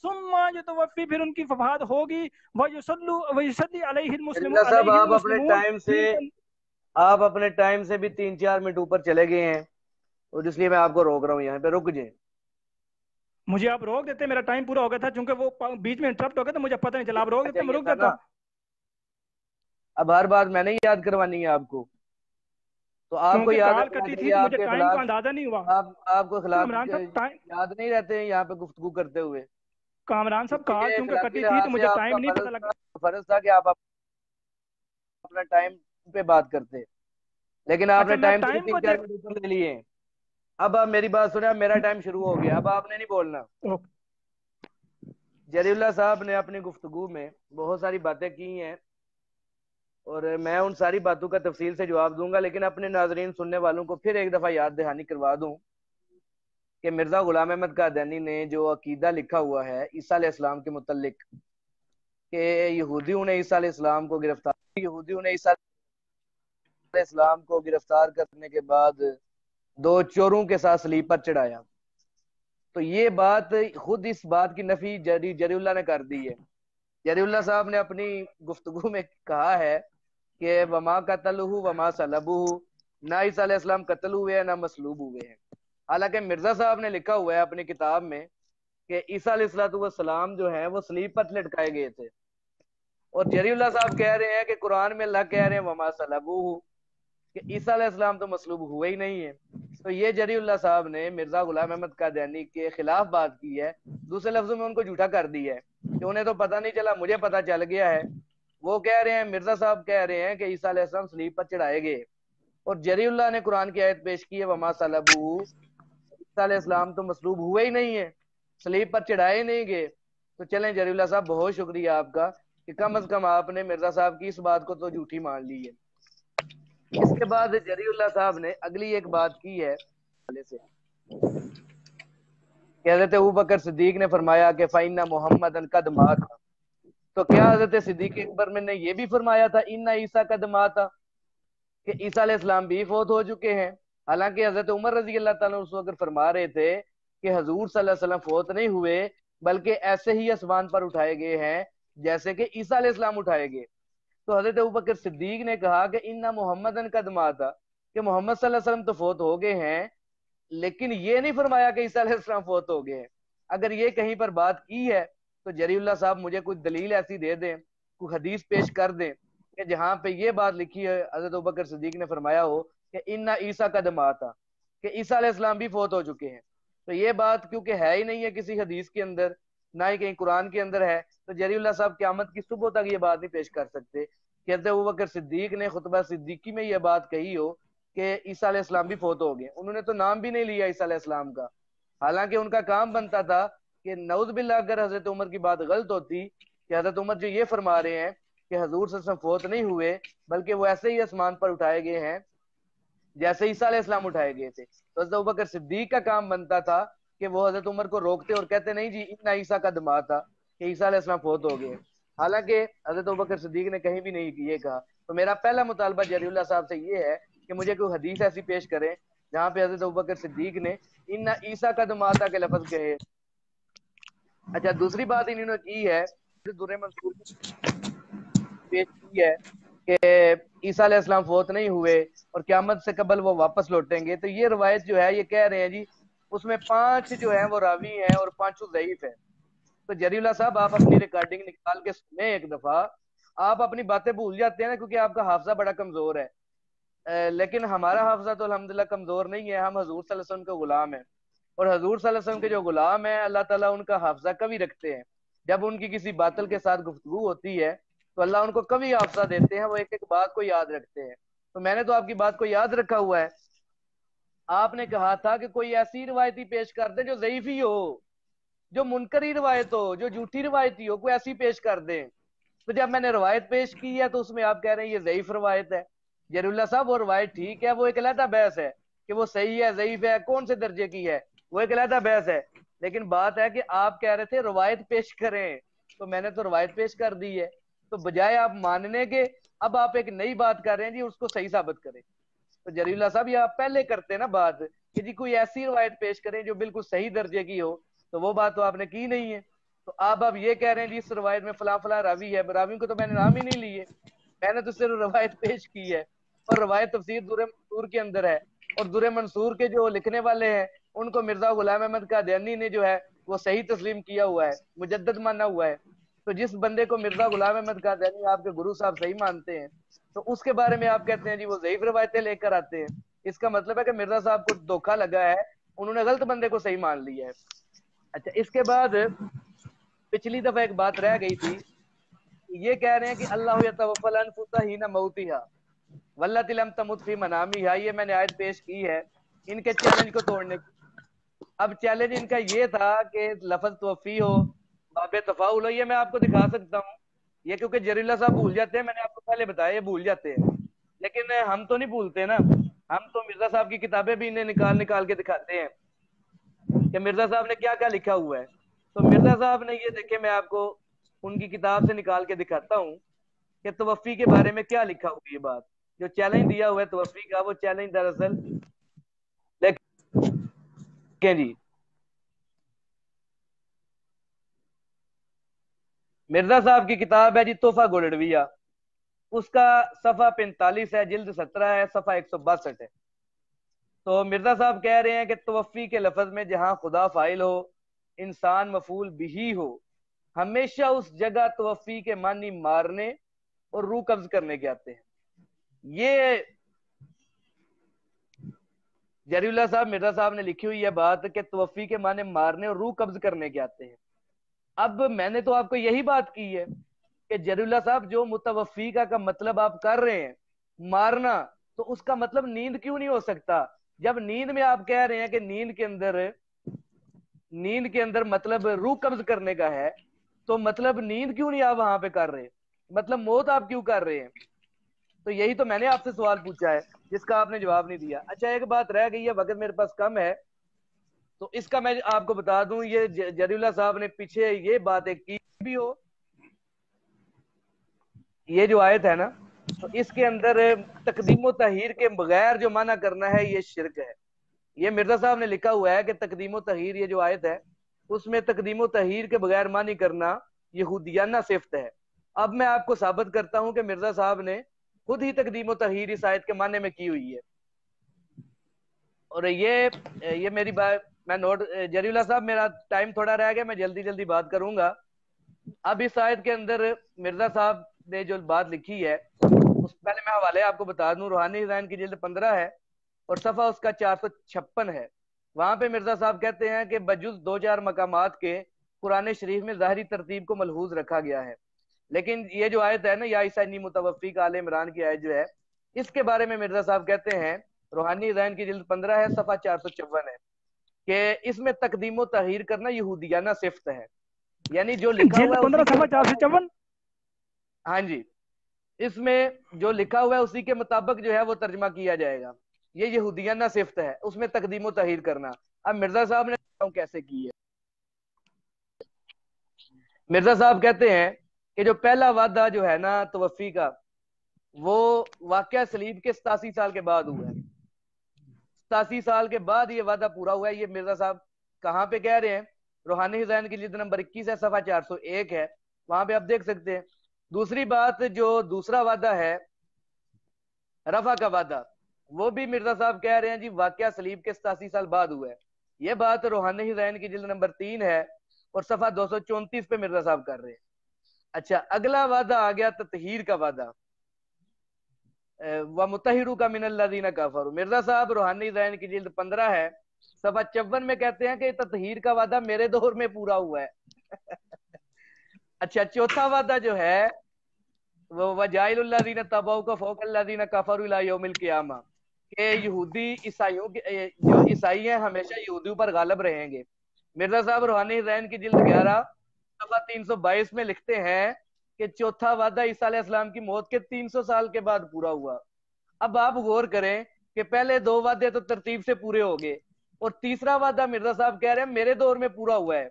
ثم يتوفی, پھر ان کی وفات ہوگی. وَيُصَلِّي عَلَيْهِ اللہ الْمُسْلِمُونَ صاحب عَلَيْهِ آپ الْمُسْلِمُونَ. آپ اپنے ٹائم سے بھی 3-4 منٹ اوپر چلے گئے ہیں, اور اس لیے میں آپ کو روک رہا ہوں, یہاں پہ رک جائیں. مجھے آپ روک دیتے, میرا ٹائم پورا ہو گیا تھا, چونکہ وہ بیچ میں انٹرپٹ ہو گیا تو مجھے پتہ نہیں چلا. آپ روک دیتے, میں رک دیتا. اب ہر بات میں نے یاد کروانی ہے آپ کو, تو آپ کو کیونکہ یاد کال رکھنا کٹی تھی چاہیے. تو آپ مجھے کے ٹائم اخلاق, کا اندازہ نہیں ہوا. آپ کو اخلاق کامران صاحب ٹائم, یاد نہیں رہتے ہیں یہاں پہ گفتگو کرتے ہوئے. کامران صاحب اس کال لیے چونکہ اخلاقی کٹی تھی تو لحاظ سے مجھے آپ ٹائم کا نہیں پتہ لگا. فرض تھا کہ آپ اپنا ٹائم پہ بات کرتے, لیکن آپ اچھا نے میں ٹائم سے ٹائم کو 3-4 منٹ اوپر لے لیے. اب آپ میری بات سنیں, میرا ٹائم شروع ہو گیا, اب آپ نے نہیں بولنا. جری اللہ صاحب نے اپنی گفتگو میں بہت ساری باتیں کی ہیں, اور میں ان ساری باتوں کا تفصیل سے جواب دوں گا, لیکن اپنے ناظرین سننے والوں کو پھر ایک دفعہ یاد دہانی کروا دوں کہ مرزا غلام احمد قادیانی نے جو عقیدہ لکھا ہوا ہے عیسیٰ علیہ السلام کے متعلق, کہ یہودیوں نے عیسیٰ علیہ السلام کو گرفتار کرنے کے بعد 2 چوروں کے ساتھ صلیب پر چڑھایا, تو یہ بات خود اس بات کی نفی جری اللہ نے کر دی ہے. جری اللہ صاحب نے اپنی گفتگو میں کہا ہے کہ وما قتلہ وما صلبہ, نہ عیسیٰ علیہ السلام قتل ہوئے ہیں نہ مصلوب ہوئے ہیں. حالانکہ مرزا صاحب نے لکھا ہوا ہے اپنی کتاب میں کہ عیسیٰ علیہ السلام جو ہیں وہ صلیب پر لٹکائے گئے تھے, اور جری اللہ صاحب کہہ رہے ہیں کہ قرآن میں اللہ کہہ رہے ہیں وما صلبہ, کہ عیسیٰ علیہ السلام تو مصلوب ہوئے ہی نہیں ہیں. تو یہ جری اللہ صاحب نے مرزا غلام احمد قادیانی کے خلاف بات کی ہے, دوسرے لفظوں میں ان کو جھوٹا کر دی ہے کہ انہیں تو پتہ نہیں چلا, مجھے پتہ چل گیا ہے. وہ کہہ رہے ہیں, مرزا صاحب کہہ رہے ہیں کہ عیسیٰ علیہ السلام صلیب پر چڑھائے گئے, اور جری اللہ نے قرآن کی آیت پیش کی ہے وما صلبہ, عیسیٰ علیہ السلام تو مصلوب ہوئے ہی نہیں ہیں, صلیب پر چڑھائے نہیں گئے. تو چلیں جری اللہ صاحب, بہت شکریہ آپ کا کہ کم از کم آپ نے مرزا صاحب کی اس بات کو تو جھوٹی مان لی ہے. اس کے بعد جری اللہ صاحب نے اگلی ایک بات کی ہے کہ حضرت ابوبکر صدیق نے فرمایا کہ فَإِنَّ مُحَمَّدًا قَدْ مَاتَ, تو کیا حضرت صدیق اکبر میں نے یہ بھی فرمایا تھا اِنَّ عیسیٰ قَدْ مَاتَ, کہ عیسیٰ علیہ السلام بھی فوت ہو چکے ہیں؟ حالانکہ حضرت عمر رضی اللہ تعالیٰ اس وقت فرما رہے تھے کہ حضور صلی اللہ علیہ وسلم فوت نہیں ہوئے, بلکہ ایسے ہی آسمان پر اٹھائے گئے ہیں جیسے کہ عیسیٰ علیہ السلام اٹھائے گئے. تو حضرت ابوبکر صدیق نے کہا کہ اِنَّ مُحَمَّدًا قَدْ مَاتَ, کہ محمد صلی اللہ علیہ وسلم تو فوت ہو گئے ہیں, لیکن یہ نہیں فرمایا کہ عیسیٰ علیہ السلام فوت ہو گئے ہیں. اگر یہ کہیں پر بات کی ہے تو جری اللہ صاحب مجھے کوئی دلیل ایسی دے دیں, کوئی حدیث پیش کر دیں کہ جہاں پہ یہ بات لکھی ہے حضرت ابوبکر صدیق نے فرمایا ہو کہ اِنَّ عیسیٰ قَدْ مَاتَ, کہ عیسیٰ علیہ السلام بھی فوت ہو چکے ہیں. تو یہ بات کیونکہ ہے ہی نہیں ہے کسی حدیث کے اندر, نہ ہی کہیں قرآن کے اندر ہے, تو جری اللہ صاحب قیامت کی صبح تک یہ بات نہیں پیش کر سکتے کہ حضرت ابوبکر صدیق نے خطبہ صدیقی میں یہ بات کہی ہو کہ عیسیٰ علیہ السلام بھی فوت ہو گئے. انہوں نے تو نام بھی نہیں لیا عیسیٰ علیہ السلام کا, حالانکہ ان کا کام بنتا تھا کہ نعوذ باللہ اگر حضرت عمر کی بات غلط ہوتی کہ حضرت عمر جو یہ فرما رہے ہیں کہ حضور صلی اللہ علیہ وسلم فوت نہیں ہوئے بلکہ وہ ایسے ہی آسمان پر اٹھائے گئے ہیں جیسے عیسیٰ علیہ السلام اٹھائے گئے تھے, تو حضرت ابوبکر صدیق کا کام بنتا تھا کہ وہ حضرت عمر کو روکتے اور کہتے نہیں جی اِنَّ عیسیٰ قَدْ مَاتَ, کہ عیسیٰ علیہ السلام فوت ہو گئے. حالانکہ حضرت ابوبکر صدیق نے کہیں بھی نہیں یہ کہا. تو میرا پہلا مطالبہ جری اللہ صاحب سے یہ ہے کہ مجھے کوئی حدیث ایسی پیش کریں جہاں پہ حضرت ابوبکر صدیق نے اِنَّ عیسیٰ قَدْ مَاتَ کے لفظ کہے, اچھا دوسری بات انہوں نے کی ہے درر منصور پیش کی ہے کہ عیسیٰ علیہ السلام فوت نہیں ہوئے اور قیامت سے قبل وہ واپس لوٹیں گے، تو یہ روایت جو ہے یہ کہہ رہے ہیں جی اس میں 5 جو ہیں وہ راوی ہیں اور 5 ضعیف ہیں۔ تو جری اللہ صاحب آپ اپنی ریکارڈنگ نکال کے سنیں ایک دفعہ، آپ اپنی باتیں بھول جاتے ہیں نا کیونکہ آپ کا حافظہ بڑا کمزور ہے، لیکن ہمارا حافظہ تو الحمدللہ کمزور نہیں ہے، ہم حضور صلی اللہ علیہ وسلم کے غلام ہیں، اور حضور صلی اللہ علیہ وسلم کے جو غلام ہیں اللہ تعالیٰ ان کا حافظہ کبھی رکھتے ہیں، جب ان کی کسی باطل کے ساتھ گفتگو ہوتی ہے تو اللہ ان کو کبھی حافظہ دیتے ہیں، وہ ایک ایک بات کو یاد رکھتے ہیں۔ تو میں نے تو آپ کی بات کو یاد رکھا ہوا ہے۔ آپ نے کہا تھا کہ کوئی ایسی روایتی پیش کر دے جو ضعیف ہی ہو، جو منکری روایت ہو، جو جھوٹی روایتی ہو، کوئی ایسی پیش کر دیں۔ تو جب میں نے روایت پیش کی ہے تو اس میں آپ کہہ رہے ہیں یہ ضعیف روایت ہے۔ جری اللہ صاحب وہ روایت ٹھیک ہے، وہ ایک علیحدہ بحث ہے کہ وہ صحیح ہے ضعیف ہے کون سے درجے کی ہے، وہ ایک علیحدہ بحث ہے، لیکن بات ہے کہ آپ کہہ رہے تھے روایت پیش کریں، تو میں نے تو روایت پیش کر دی ہے، تو بجائے آپ ماننے کے اب آپ ایک نئی بات کر رہے ہیں جی اس کو صحیح ثابت کریں۔ تو جری اللہ صاحب یہ آپ پہلے کرتے نا بات کہ جی کوئی ایسی روایت پیش کریں جو بالکل صحیح درجے کی ہو، تو وہ بات تو آپ نے کی نہیں ہے۔ تو آپ اب یہ کہہ رہے ہیں جی اس روایت میں فلاں فلاں راوی ہے، راویوں کو تو میں نے نام ہی نہیں لیے، میں نے تو صرف روایت پیش کی ہے، اور روایت تفسیر در منصور کے اندر ہے، اور در منصور کے جو لکھنے والے ہیں ان کو مرزا غلام احمد قادیانی نے جو ہے وہ صحیح تسلیم کیا ہوا ہے، مجدد مانا ہوا ہے۔ تو جس بندے کو مرزا غلام احمد قادیانی آپ کے گرو صاحب صحیح مانتے ہیں تو اس کے بارے میں آپ کہتے ہیں جی وہ ضعیف روایتیں لے کر آتے ہیں، اس کا مطلب ہے کہ مرزا صاحب کو دھوکا لگا ہے، انہوں نے غلط بندے کو صحیح مان لیا ہے۔ اچھا اس کے بعد پچھلی دفعہ ایک بات رہ گئی تھی، یہ کہہ رہے ہیں کہ اللہ یتوفی الانفس حین موتها واللتی لم تمت فی منامها، یہ میں نے آیت پیش کی ہے ان کے چیلنج کو توڑنے کی۔ اب چیلنج ان کا یہ تھا کہ لفظ توفی ہو، باب تفاعل ہو، یہ میں آپ کو دکھا سکتا ہوں، یہ کیونکہ جری اللہ صاحب بھول جاتے ہیں، میں نے آپ کو پہلے بتایا یہ بھول جاتے ہیں، لیکن ہم تو نہیں بھولتے نا، ہم تو مرزا صاحب کی کتابیں بھی انہیں نکال نکال کے دکھاتے ہیں کہ مرزا صاحب نے کیا کیا لکھا ہوا ہے۔ تو مرزا صاحب نے یہ دیکھے میں آپ کو ان کی کتاب سے نکال کے دکھاتا ہوں کہ توفی کے بارے میں کیا لکھا ہوا، یہ بات جو چیلنج دیا ہوا ہے توفی کا، وہ چیلنج دراصل دیکھیں جی مرزا صاحب کی کتاب ہے جی تحفہ گولڈویہ، اس کا صفحہ 45 ہے، جلد 17 ہے، صفحہ 162 ہے۔ تو مرزا صاحب کہہ رہے ہیں کہ توفی کے لفظ میں جہاں خدا فاعل ہو انسان مفعول بھی ہو، ہمیشہ اس جگہ توفی کے معنی مارنے اور روح قبض کرنے کے آتے ہیں۔ یہ جری اللہ صاحب مرزا صاحب نے لکھی ہوئی ہے بات کہ توفی کے معنی مارنے اور روح قبض کرنے کے آتے ہیں۔ اب میں نے تو آپ کو یہی بات کی ہے کہ جری اللہ صاحب جو متوفی کا مطلب آپ کر رہے ہیں مارنا، تو اس کا مطلب نیند کیوں نہیں ہو سکتا؟ جب نیند میں آپ کہہ رہے ہیں کہ نیند کے اندر مطلب روح قبض کرنے کا ہے، تو مطلب نیند کیوں نہیں آپ وہاں پہ کر رہے، مطلب موت آپ کیوں کر رہے ہیں؟ تو یہی تو میں نے آپ سے سوال پوچھا ہے جس کا آپ نے جواب نہیں دیا۔ اچھا ایک بات رہ گئی ہے، وقت میرے پاس کم ہے تو اس کا میں آپ کو بتا دوں، یہ جری اللہ صاحب نے پیچھے یہ بات ایک کی بھی ہو، یہ جو آیت ہے نا تو اس کے اندر تقدیم و تحیر کے بغیر جو منع کرنا ہے یہ شرک ہے۔ یہ مرزا صاحب نے لکھا ہوا ہے کہ تقدیم و تحیر، یہ جو آیت ہے اس میں تقدیم و تحیر کے بغیر معنی کرنا یہودیانہ صفت ہے۔ اب میں آپ کو ثابت کرتا ہوں کہ مرزا صاحب نے خود ہی تقدیم و تحیر اس آیت کے معنی میں کی ہوئی ہے، اور یہ میری بات میں نوٹ، جری اللہ صاحب میرا ٹائم تھوڑا رہ گیا، میں جلدی جلدی بات کروں گا۔ اب اس آیت کے اندر مرزا صاحب نے جو بات لکھی ہے اس پہلے میں حوالے آپ کو بتا دوں، روحانی ذہن کی جلد 15 ہے اور صفحہ اس کا 456 ہے۔ وہاں پہ مرزا صاحب کہتے ہیں کہ بجز 2-4 مقامات کے قرآن شریف میں ظاہری ترتیب کو ملحوظ رکھا گیا ہے، لیکن یہ جو آیت ہے نا یا عیسیٰ انی متوفی کا آل عمران کی آیت جو ہے، اس کے بارے میں مرزا صاحب کہتے ہیں، روحانی ذہن کی جلد 15 ہے، صفحہ 454 ہے، کہ اس میں تقدیم و تحیر کرنا یہودیانہ صفت ہے، یعنی جو لکھا ہوا ہے جلد 15 اسی کے صفحہ مطابق، 454۔ ہاں جی اس میں جو لکھا ہوا ہے اسی کے مطابق جو ہے وہ ترجمہ کیا جائے گا، یہ یہودیانہ صفت ہے اس میں تقدیم و تحیر کرنا۔ اب مرزا صاحب نے کیسے کی ہے؟ مرزا صاحب کہتے ہیں کہ جو پہلا وعدہ جو ہے نا توفی کا، وہ واقعہ صلیب کے 87 سال کے بعد ہوا ہے، 87 سال کے بعد یہ وعدہ پورا ہوا ہے۔ یہ مرزا صاحب کہاں پہ کہہ رہے ہیں؟ روحانی خزائن کی جلد نمبر 21 ہے، صفحہ 401 ہے، وہاں پہ آپ دیکھ سکتے ہیں۔ دوسری بات، جو دوسرا وعدہ ہے رفع کا وعدہ، وہ بھی مرزا صاحب کہہ رہے ہیں جی واقعہ صلیب کے 87 سال بعد ہوا ہے۔ یہ بات روحانی خزائن کی جلد نمبر 3 ہے اور صفحہ 234 پہ مرزا صاحب کر رہے ہیں۔ اچھا، اگلا وعدہ آ گیا تطہیر کا وعدہ، وَمُطَهِّرُكَ مِنَ الَّذِينَ كَفَرُوا۔ مرزا صاحب روحانی خزائن کی جلد 15 ہے، صفحہ 54 میں کہتے ہیں کہ تطہیر کا وعدہ میرے دور میں پورا ہوا ہے۔ اچھا، چوتھا وعدہ جو ہے وہ وَجَائِلُ الَّذِينَ تَبَعُوكَ فَوْقَ الَّذِينَ كَفَرُوا إِلَى يَوْمِ الْقِيَامَةِ، کہ یہودی عیسائیوں کے جو عیسائی ہیں ہمیشہ یہودیوں پر غالب رہیں گے۔ مرزا صاحب روحانی خزائن کی جلد 11 صفحہ 322 میں لکھتے ہیں کہ چوتھا وعدہ عیسیٰ علیہ السلام کی موت کے 300 سال کے بعد پورا ہوا۔ اب آپ غور کریں کہ پہلے دو وعدے تو ترتیب سے پورے ہو گئے، اور تیسرا وعدہ مرزا صاحب کہہ رہے ہیں میرے دور میں پورا ہوا ہے،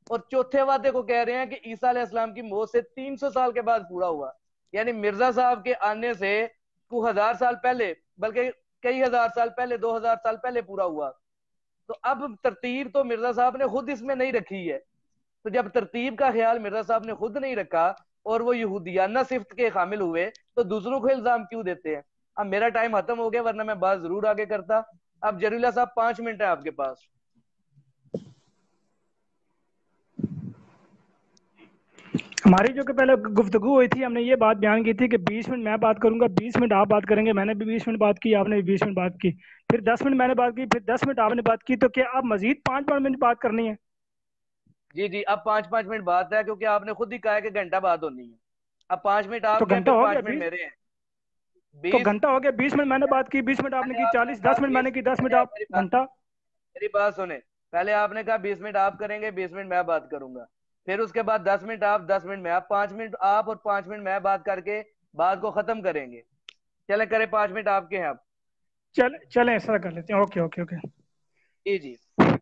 اور چوتھے وعدے کو کہہ رہے ہیں کہ عیسیٰ علیہ السلام کی موت سے 300 سال کے بعد پورا ہوا۔ یعنی مرزا صاحب کے آنے سے کو 1000 سال پہلے، بلکہ کئی ہزار سال پہلے، 2000 سال پہلے پورا ہوا۔ تو اب ترتیب تو مرزا صاحب نے خود اس میں نہیں رکھی ہے، تو جب ترتیب کا خیال مرزا صاحب نے خود نہیں رکھا اور وہ یہودیانہ صفت کے حامل ہوئے تو دوسروں کو الزام کیوں دیتے ہیں؟ اب میرا ٹائم ختم ہو گیا، ورنہ میں بات ضرور آگے کرتا۔ اب جلیلہ صاحب 5 منٹ ہے آپ کے پاس۔ ہماری جو کہ پہلے گفتگو ہوئی تھی، ہم نے یہ بات بیان کی تھی کہ 20 منٹ میں بات کروں گا، 20 منٹ آپ بات کریں گے۔ میں نے بھی 20 منٹ بات کی، آپ نے بھی 20 منٹ بات کی، پھر 10 منٹ میں نے بات کی، پھر 10 منٹ آپ نے بات کی۔ تو کیا آپ مزید 5 منٹ بات کرنی ہے؟ جی جی، اب 5 منٹ بات ہے، کیونکہ آپ نے خود ہی کہا ہے کہ گھنٹہ بات ہونی ہے۔ اب 5 منٹ تو آپ کے، گھنٹہ پھر ہو 5 گیا، منٹ میرے ہیں۔ تو 20 گھنٹہ ہو گیا۔ 20 منٹ میں نے بات کی، 20 منٹ آپ نے کی، 40 10 منٹ میں نے کی، 10 منٹ آپ، گھنٹہ۔ میری بات سنیں، پہلے آپ نے کہا 20 منٹ آپ کریں گے، 20 منٹ میں بات کروں گا، پھر اس کے بعد 10 منٹ آپ، 10 منٹ میں آپ، 5 منٹ آپ اور 5 منٹ میں بات کر کے بات کو ختم کریں گے۔ چلیں کریں، 5 منٹ آپ کے ہیں اب۔ چلیں اس طرح کر لیتے ہیں، اوکے اوکے اوکے۔ جی جی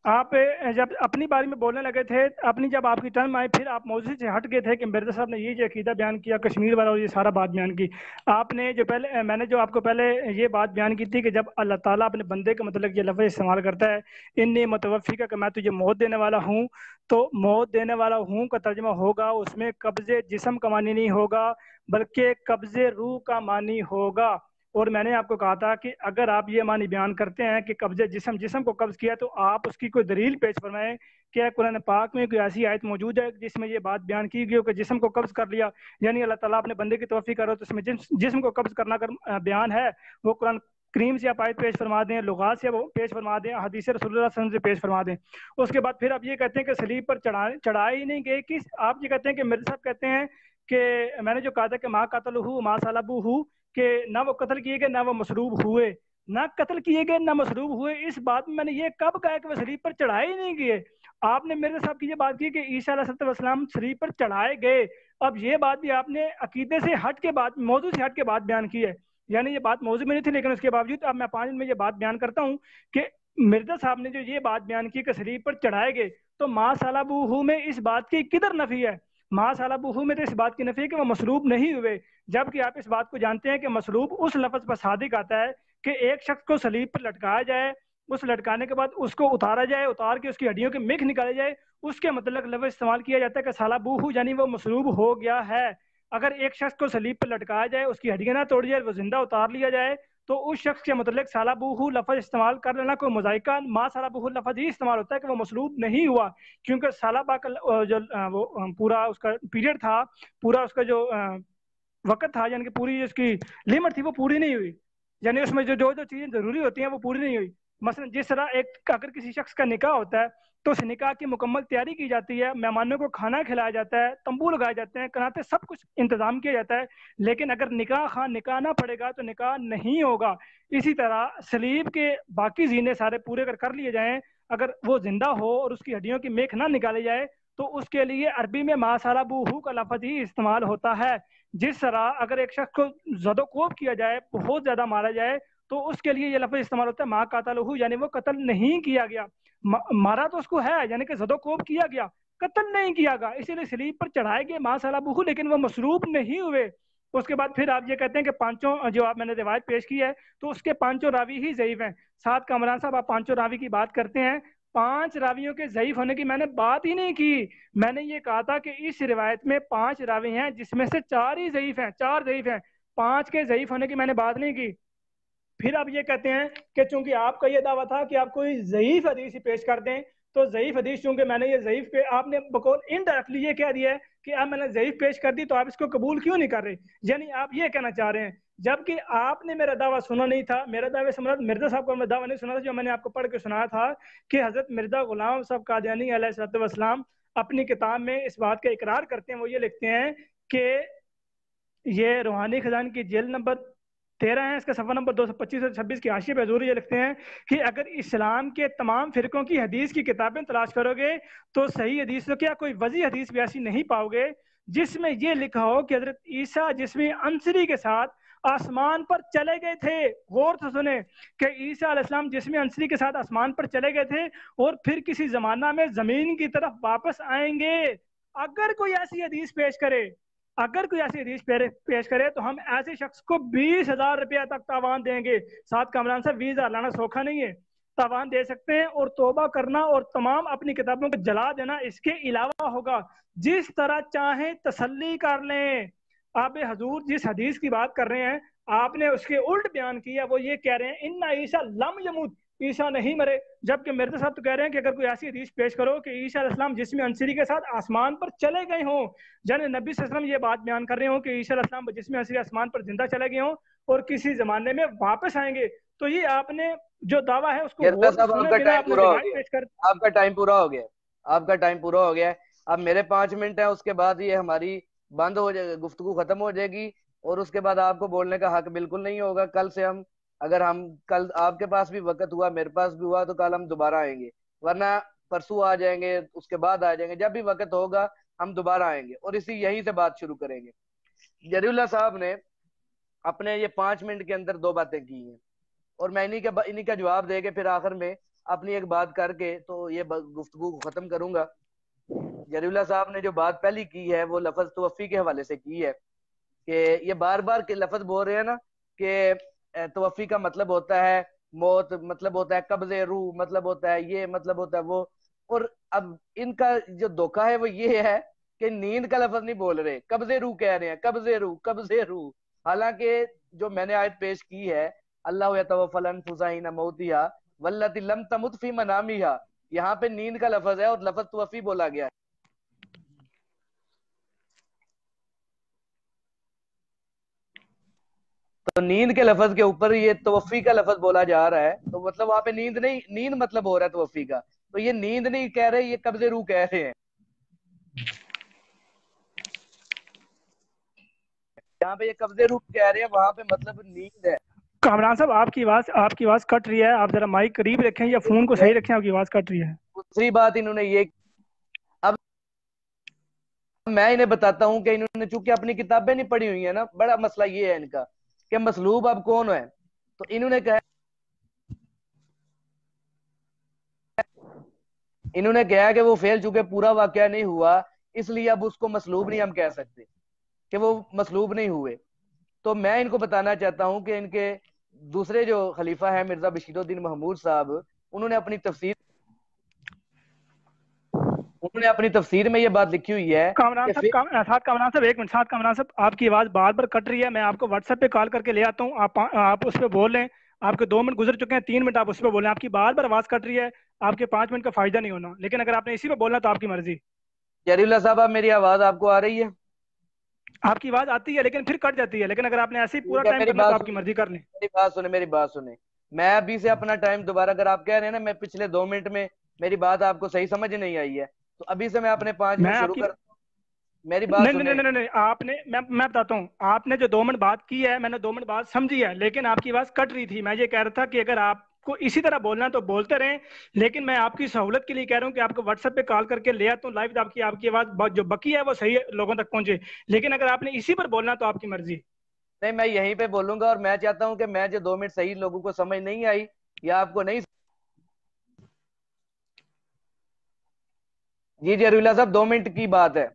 آپ جب اپنی بارے میں بولنے لگے تھے، اپنی جب آپ کی ٹرم آئی، پھر آپ موضوع سے ہٹ گئے تھے کہ مرزا صاحب نے یہ جو عقیدہ بیان کیا کشمیر والا اور یہ سارا بات بیان کی۔ آپ نے جو پہلے، میں نے جو آپ کو پہلے یہ بات بیان کی تھی کہ جب اللہ تعالیٰ اپنے بندے کے متعلق یہ لفظ استعمال کرتا ہے، انی متوفی کا، میں تجھے موت دینے والا ہوں، تو موت دینے والا ہوں کا ترجمہ ہوگا اس میں قبض جسم کا معنی نہیں ہوگا، بلکہ قبض روح کا معنی ہوگا۔ اور میں نے آپ کو کہا تھا کہ اگر آپ یہ معنی بیان کرتے ہیں کہ قبض جسم کو قبض کیا، تو آپ اس کی کوئی دلیل پیش فرمائیں کہ قرآن پاک میں کوئی ایسی آیت موجود ہے جس میں یہ بات بیان کی گئی ہو کہ جسم کو قبض کر لیا، یعنی اللہ تعالیٰ اپنے بندے کی توفیق کرو تو اس میں جسم کو قبض کرنا اگر بیان ہے، وہ قرآن کریم سے آپ آیت پیش فرما دیں، لغات سے وہ پیش فرما دیں، حدیث رسول اللہ صلی اللہ علیہ وسلم سے پیش فرما دیں۔ اس کے بعد پھر آپ یہ کہتے ہیں کہ صلیب پر چڑھائے ہی نہیں گئے، کس آپ یہ کہتے ہیں کہ مرزا صاحب کہتے ہیں کہ میں نے جو کہا تھا کہ ماں قتل ہو ماں صلبو ہو، کہ نہ وہ قتل کیے گئے نہ وہ مصلوب ہوئے، نہ قتل کیے گئے نہ مصلوب ہوئے۔ اس بات میں نے یہ کب کہا کہ وہ صلیب پر چڑھائے ہی نہیں گئے؟ آپ نے میرے صاحب کی یہ بات کی کہ عیسیٰ علیہ السلام صلیب پر چڑھائے گئے۔ اب یہ بات بھی آپ نے عقیدے سے ہٹ کے بات، موضوع سے ہٹ کے بات بیان کی ہے، یعنی یہ بات موضوع میں نہیں تھی، لیکن اس کے باوجود اب میں 5 منٹ میں یہ بات بیان کرتا ہوں کہ مرزا صاحب نے جو یہ بات بیان کی کہ صلیب پر چڑھائے گئے، تو ما صلبوہ میں اس بات کی کدھر نفی ہے؟ ما صلبوہ میں تو اس بات کی نفی ہے کہ وہ مصلوب نہیں ہوئے، جبکہ آپ اس بات کو جانتے ہیں کہ مصلوب اس لفظ پر صادق آتا ہے کہ ایک شخص کو صلیب پر لٹکایا جائے، اس لٹکانے کے بعد اس کو اتارا جائے، اتار کے اس کی ہڈیوں کے میخ نکالے جائے، اس کے متعلق لفظ استعمال کیا جاتا ہے کہ صلبوہ، یعنی وہ مصلوب ہو گیا ہے۔ اگر ایک شخص کو صلیب پر لٹکایا جائے، اس کی ہڈیاں نہ توڑی جائے، وہ زندہ اتار لیا جائے، تو اس شخص کے متعلق صلبوہ لفظ استعمال کر لینا کوئی مذائقہ، ما صلبوہ لفظ ہی استعمال ہوتا ہے کہ وہ مصلوب نہیں ہوا، کیونکہ صلبہ کا جو وہ پورا اس کا پیریڈ تھا، پورا اس کا جو وقت تھا، یعنی کہ پوری اس کی لمٹ تھی وہ پوری نہیں ہوئی، یعنی اس میں جو چیزیں ضروری ہوتی ہیں وہ پوری نہیں ہوئی۔ مثلا جس طرح اگر کسی شخص کا نکاح ہوتا ہے تو اس نکاح کی مکمل تیاری کی جاتی ہے، مہمانوں کو کھانا کھلایا جاتا ہے، تمبو لگائے جاتے ہیں، کناتے، سب کچھ انتظام کیا جاتا ہے، لیکن اگر نکاح نہ پڑے گا تو نکاح نہیں ہوگا۔ اسی طرح صلیب کے باقی زینے سارے پورے کر لیے جائیں، اگر وہ زندہ ہو اور اس کی ہڈیوں کی میخ نہ نکالے جائے تو اس کے لیے عربی میں ما صلبوہ کا لفظ ہی استعمال ہوتا ہے۔ جس طرح اگر ایک شخص کو زد و کوب کیا جائے، بہت زیادہ مارا جائے، تو اس کے لیے یہ لفظ استعمال ہوتا ہے ما قتلہ، یعنی وہ قتل نہیں کیا گیا، مارا تو اس کو ہے، یعنی کہ زد و کوب کیا گیا، قتل نہیں کیا گیا، اسی لیے صلیب پر چڑھائے گئے ما صلبوہ، لیکن وہ مصلوب نہیں ہوئے۔ اس کے بعد پھر آپ یہ کہتے ہیں کہ پانچوں جو آپ میں نے روایت پیش کی ہے تو اس کے پانچوں راوی ہی ضعیف ہیں۔ سعد کامران صاحب، آپ پانچوں راوی کی بات کرتے ہیں، 5 راویوں کے ضعیف ہونے کی میں نے بات ہی نہیں کی. میں نے یہ کہا تھا کہ اس روایت میں 5 راوی ہیں جس میں سے 4 ہی ضعیف ہیں, 4 ضعیف ہیں, 5 کے ضعیف ہونے کی میں نے بات نہیں کی. پھر آپ یہ کہتے ہیں کہ چونکہ آپ کا یہ دعویٰ تھا کہ آپ کوئی ضعیف حدیث ہی پیش کر دیں, تو ضعیف حدیث چونکہ میں نے یہ ضعیف پہ آپ نے بقول انڈائریکٹلی یہ کہہ دیا ہے کہ اب میں نے ضعیف پیش کر دی تو آپ اس کو قبول کیوں نہیں کر رہے. یعنی آپ یہ کہنا چاہ رہے ہیں جبکہ آپ نے میرا دعویٰ سنا نہیں تھا. میرا دعوے سے مراد مرزا صاحب کا میں دعویٰ نہیں سنا تھا جو میں نے آپ کو پڑھ کے سنایا تھا کہ حضرت مرزا غلام صاحب قادیانی علیہ السلام اپنی کتاب میں اس بات کا اقرار کرتے ہیں. وہ یہ لکھتے ہیں کہ یہ روحانی خزان کی جلد نمبر 13 ہے, اس کا صفحہ نمبر 225 اور 26 کی حاشیے پہ حضور یہ لکھتے ہیں کہ اگر اسلام کے تمام فرقوں کی حدیث کی کتابیں تلاش کرو گے تو صحیح حدیث تو کیا کوئی وضیح حدیث بھی ایسی نہیں پاؤ گے جس میں یہ لکھا ہو کہ حضرت عیسیٰ جسمی عنصری کے ساتھ آسمان پر چلے گئے تھے. غور سے سنیں کہ عیسیٰ علیہ السلام جسمی عنصری کے ساتھ آسمان پر چلے گئے تھے اور پھر کسی زمانہ میں زمین کی طرف واپس آئیں گے. اگر کوئی ایسی حدیث پیش کرے تو ہم ایسے شخص کو 20,000 روپیہ تک تاوان دیں گے. ساتھ کامران صاحب 20,000 لانا سوکھا نہیں ہے, تاوان دے سکتے ہیں اور توبہ کرنا اور تمام اپنی کتابوں کو جلا دینا اس کے علاوہ ہوگا. جس طرح چاہیں تسلی کر لیں. آپ حضور جس حدیث کی بات کر رہے ہیں آپ نے اس کے الٹ بیان کیا. وہ یہ کہہ رہے ہیں ان عیسیٰ لم یموت, عیسیٰ نہیں مرے, جبکہ مرزا صاحب تو کہہ رہے ہیں کہ اگر کوئی ایسی حدیث پیش کرو کہ عیسیٰ علیہ السلام جسم عنصری کے ساتھ آسمان پر چلے گئے ہوں, یعنی نبی صلی اللہ علیہ وسلم یہ بات بیان کر رہے ہوں کہ عیسیٰ علیہ السلام جسم عنصری آسمان پر زندہ چلے گئے ہوں اور کسی زمانے میں واپس آئیں گے, تو یہ آپ نے جو دعویٰ ہے اس کو آپ کا ٹائم پورا ہو گیا ہے. اب میرے 5 منٹ ہیں, اس کے بعد یہ ہماری بند ہو جائے, گفتگو ختم ہو جائے گی اور اس کے بعد آپ کو بولنے کا حق بالکل نہیں ہوگا. کل سے اگر کل آپ کے پاس بھی وقت ہوا, میرے پاس بھی ہوا, تو کل ہم دوبارہ آئیں گے, ورنہ پرسوں آ جائیں گے, اس کے بعد آ جائیں گے, جب بھی وقت ہوگا ہم دوبارہ آئیں گے اور یہیں سے بات شروع کریں گے. جری اللہ صاحب نے اپنے یہ 5 منٹ کے اندر 2 باتیں کی ہیں اور میں انہی کا جواب دے کے پھر آخر میں اپنی ایک بات کر کے تو یہ گفتگو کو ختم کروں گا. جری اللہ صاحب نے جو بات پہلی کی ہے وہ لفظ توفی کے حوالے سے کی ہے کہ یہ بار بار کے لفظ بول رہے ہیں نا کہ توفی کا مطلب ہوتا ہے موت, مطلب ہوتا ہے قبض روح, مطلب ہوتا ہے یہ, مطلب ہوتا ہے وہ. اور اب ان کا جو دھوکہ ہے وہ یہ ہے کہ نیند کا لفظ نہیں بول رہے, قبض روح کہہ رہے ہیں, قبض روح. حالانکہ جو میں نے آیت پیش کی ہے اللہ یتوفی الانفس حین موتہا واللتی لم تمت فی منامہا, یہاں پہ نیند کا لفظ ہے اور لفظ توفی بولا گیا ہے. تو نیند کے لفظ کے اوپر یہ توفی کا لفظ بولا جا رہا ہے, تو مطلب وہاں پہ نیند نہیں, نیند مطلب ہو رہا ہے توفی کا, تو یہ نیند نہیں کہہ رہے, یہ قبض روح کہہ رہے ہیں. جہاں پہ یہ قبض روح کہہ رہے ہیں وہاں پہ مطلب نیند ہے. کامران صاحب آپ کی آواز کٹ رہی ہے, آپ ذرا مائک قریب رکھیں یا فون کو صحیح رکھیں, آپ کی آواز کٹ رہی ہے. دوسری بات انہوں نے یہ, اب میں انہیں بتاتا ہوں کہ انہوں نے چونکہ اپنی کتابیں نہیں پڑھی ہوئی ہیں نا, بڑا مسئلہ یہ ہے ان کا کہ مسلوب اب کون ہے. تو انہوں نے کہا کہ وہ فعل چونکہ پورا واقعہ نہیں ہوا اس لیے اب اس کو مسلوب نہیں ہم کہہ سکتے کہ وہ مسلوب نہیں ہوئے. تو میں ان کو بتانا چاہتا ہوں کہ ان کے دوسرے جو خلیفہ ہیں مرزا بشیر الدین محمود صاحب, انہوں نے اپنی تفسیر میں یہ بات لکھی ہوئی ہے. کامران صاحب ایک منٹ, کامران صاحب آپ کی آواز بار بار کٹ رہی ہے, میں آپ کو واٹس ایپ پہ کال کر کے لے آتا ہوں, آپ اس پہ بول لیں. آپ کے 2 منٹ گزر چکے ہیں, 3 منٹ آپ اس پہ بولیں. آپ کی بار بار آواز کٹ رہی ہے, آپ کے 5 منٹ کا فائدہ نہیں ہونا, لیکن اگر آپ نے اسی پہ بولنا تو آپ کی مرضی. جری اللہ صاحب اب میری آواز آپ کو آ رہی ہے؟ آپ کی آواز آتی ہے لیکن پھر کٹ جاتی ہے, لیکن اگر آپ نے ایسے ہی پورا ٹائم کرنا تو آپ کی مرضی کر لیں. میری بات سنیں, میں ابھی سے اپنا ٹائم دوبارہ, اگر آپ کہہ رہے ہیں نا میں پچھلے 2 منٹ میں میری بات آپ کو صحیح سمجھ نہیں آئی ہے تو ابھی سے میں اپنے 5 منٹ شروع کرتا ہوں. میری بات سنیں. نہیں, آپ نے, میں بتاتا ہوں, آپ نے جو 2 منٹ بات کی ہے میں نے 2 منٹ بات سمجھی ہے, لیکن آپ کی آواز کٹ رہی تھی. میں یہ کہہ رہا تھا کہ اگر آپ کو اسی طرح بولنا تو بولتے رہیں, لیکن میں آپ کی سہولت کے لیے کہہ رہا ہوں کہ آپ کو واٹس ایپ پہ کال کر کے لے آتا ہوں لائیو, آپ کی آواز جو بکی ہے وہ صحیح لوگوں تک پہنچے, لیکن اگر آپ نے اسی پر بولنا تو آپ کی مرضی. نہیں, میں یہیں پہ بولوں گا, اور میں چاہتا ہوں کہ میں جو 2 منٹ صحیح لوگوں کو سمجھ نہیں آئی یا آپ کو نہیں. جی جری اللہ صاحب 2 منٹ کی بات ہے,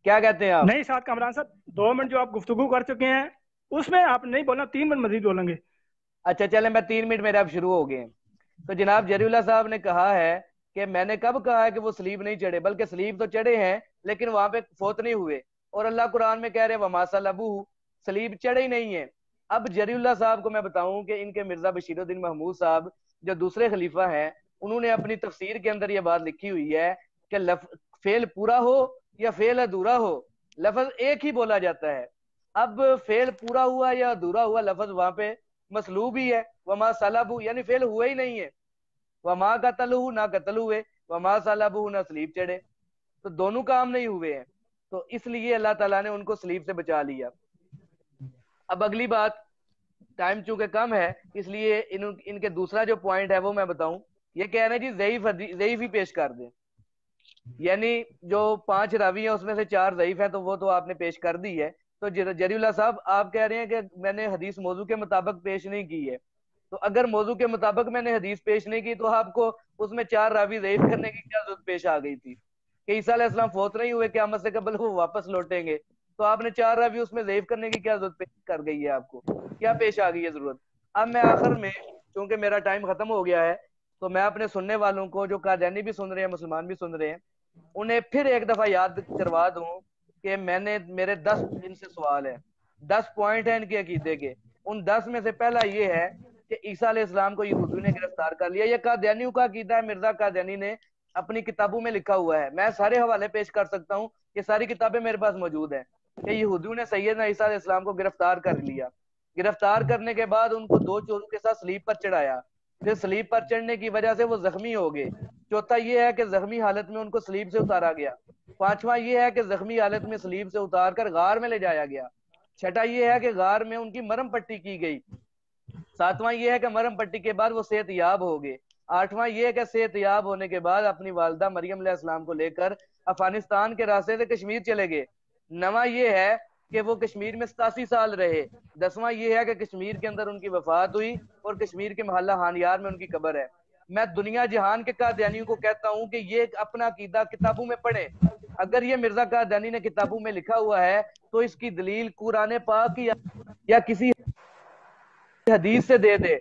کیا کہتے ہیں آپ؟ نہیں ساتھ کامران صاحب 2 منٹ جو آپ گفتگو کر چکے ہیں اس میں آپ نہیں بولنا, 3 منٹ مزید بولیں گے. اچھا چلیں, میں 3 منٹ میرے اب شروع ہو گئے. تو جناب جری اللہ صاحب نے کہا ہے کہ میں نے کب کہا ہے کہ وہ سلیب نہیں چڑھے، بلکہ سلیب تو چڑھے ہیں لیکن وہاں پہ فوت نہیں ہوئے، اور اللہ قرآن میں کہہ رہے وما صلبوہ، سلیب چڑھے ہی نہیں ہے۔ اب جری اللہ صاحب کو میں بتاؤں کہ ان کے مرزا بشیر الدین محمود صاحب جو دوسرے خلیفہ ہیں، انہوں نے اپنی تفسیر کے اندر یہ بات لکھی ہوئی ہے کہ فعل پورا ہو یا فعل ادھورا ہو، لفظ ایک ہی بولا جاتا ہے۔ اب فعل پورا ہوا یا ادھورا ہوا، لفظ وہاں پہ مسلوب ہی ہے، وما صلبوہ یعنی فعل ہوا ہی نہیں ہے، وما قتلوہ نہ قتل ہوئے، وما صلبوہ نہ سلیب چڑھے، تو دونوں کام نہیں ہوئے ہیں، تو اس لیے اللہ تعالیٰ نے ان کو سلیب سے بچا لیا۔ اب اگلی بات، ٹائم چونکہ کم ہے اس لیے ان کے دوسرا جو پوائنٹ ہے وہ میں بتاؤں، یہ کہہ رہے ہیں جی ضعیف ہی پیش کر دیں، یعنی جو 5 راوی ہیں اس میں سے 4 ضعیف ہیں، تو وہ تو آپ نے پیش کر دی ہے۔ تو جری اللہ صاحب آپ کہہ رہے ہیں کہ میں نے حدیث موضوع کے مطابق پیش نہیں کی ہے، تو اگر موضوع کے مطابق میں نے حدیث پیش نہیں کی تو آپ کو اس میں 4 راوی ضعیف کرنے کی کیا ضرورت پیش آ گئی تھی کہ عیسیٰ علیہ السلام فوت نہیں ہوئے، قیامت سے قبل وہ واپس لوٹیں گے، تو آپ نے 4 راوی اس میں ضعیف کرنے کی کیا ضرورت پیش کر گئی ہے، آپ کو کیا پیش آ گئی ہے ضرورت۔ اب میں آخر میں چونکہ میرا ٹائم ختم ہو گیا ہے تو میں اپنے سننے والوں کو جو قادیانی بھی سن رہے ہیں مسلمان بھی سن رہے ہیں انہیں پھر ایک دفعہ یاد کروا دوں کہ میرے 10 ان سے سوال ہے، 10 پوائنٹ ہیں ان کے عقیدے کے، ان 10 میں سے پہلا یہ ہے کہ عیسیٰ علیہ السلام کو یہودیوں نے گرفتار کر لیا۔ یہ قادیانیوں کا عقیدہ ہے، مرزا قادیانی نے اپنی کتابوں میں لکھا ہوا ہے، میں سارے حوالے پیش کر سکتا ہوں، یہ ساری کتابیں میرے پاس موجود ہیں کہ یہودیوں نے سیدنا عیسیٰ علیہ السلام کو گرفتار کر لیا، گرفتار کرنے کے بعد ان کو 2 چوروں کے ساتھ سلیب پر چڑھایا، پھر سلیب پر چڑھنے کی وجہ سے وہ زخمی ہو گئے، چوتھا یہ ہے کہ زخمی حالت میں ان کو سلیب سے اتارا گیا، پانچواں یہ ہے کہ زخمی حالت میں سلیب سے اتار کر غار میں لے جایا گیا، چھٹا یہ ہے کہ غار میں ان کی مرم پٹی کی گئی، ساتواں یہ ہے کہ مرم پٹی کے بعد وہ صحت یاب ہو گئے، آٹھواں یہ ہے کہ صحت یاب ہونے کے بعد اپنی والدہ مریم علیہ السلام کو لے کر افغانستان کے راستے سے کشمیر چلے گئے، نواں یہ ہے کہ وہ کشمیر میں 87 سال رہے، 10واں یہ ہے کہ کشمیر کے اندر ان کی وفات ہوئی اور کشمیر کے محلہ ہانیار میں ان کی قبر ہے۔ میں دنیا جہان کے قادیانیوں کو کہتا ہوں کہ یہ اپنا عقیدہ کتابوں میں پڑھیں، اگر یہ مرزا قادیانی نے کتابوں میں لکھا ہوا ہے تو اس کی دلیل قرآن پاک یا کسی حدیث سے دے دے،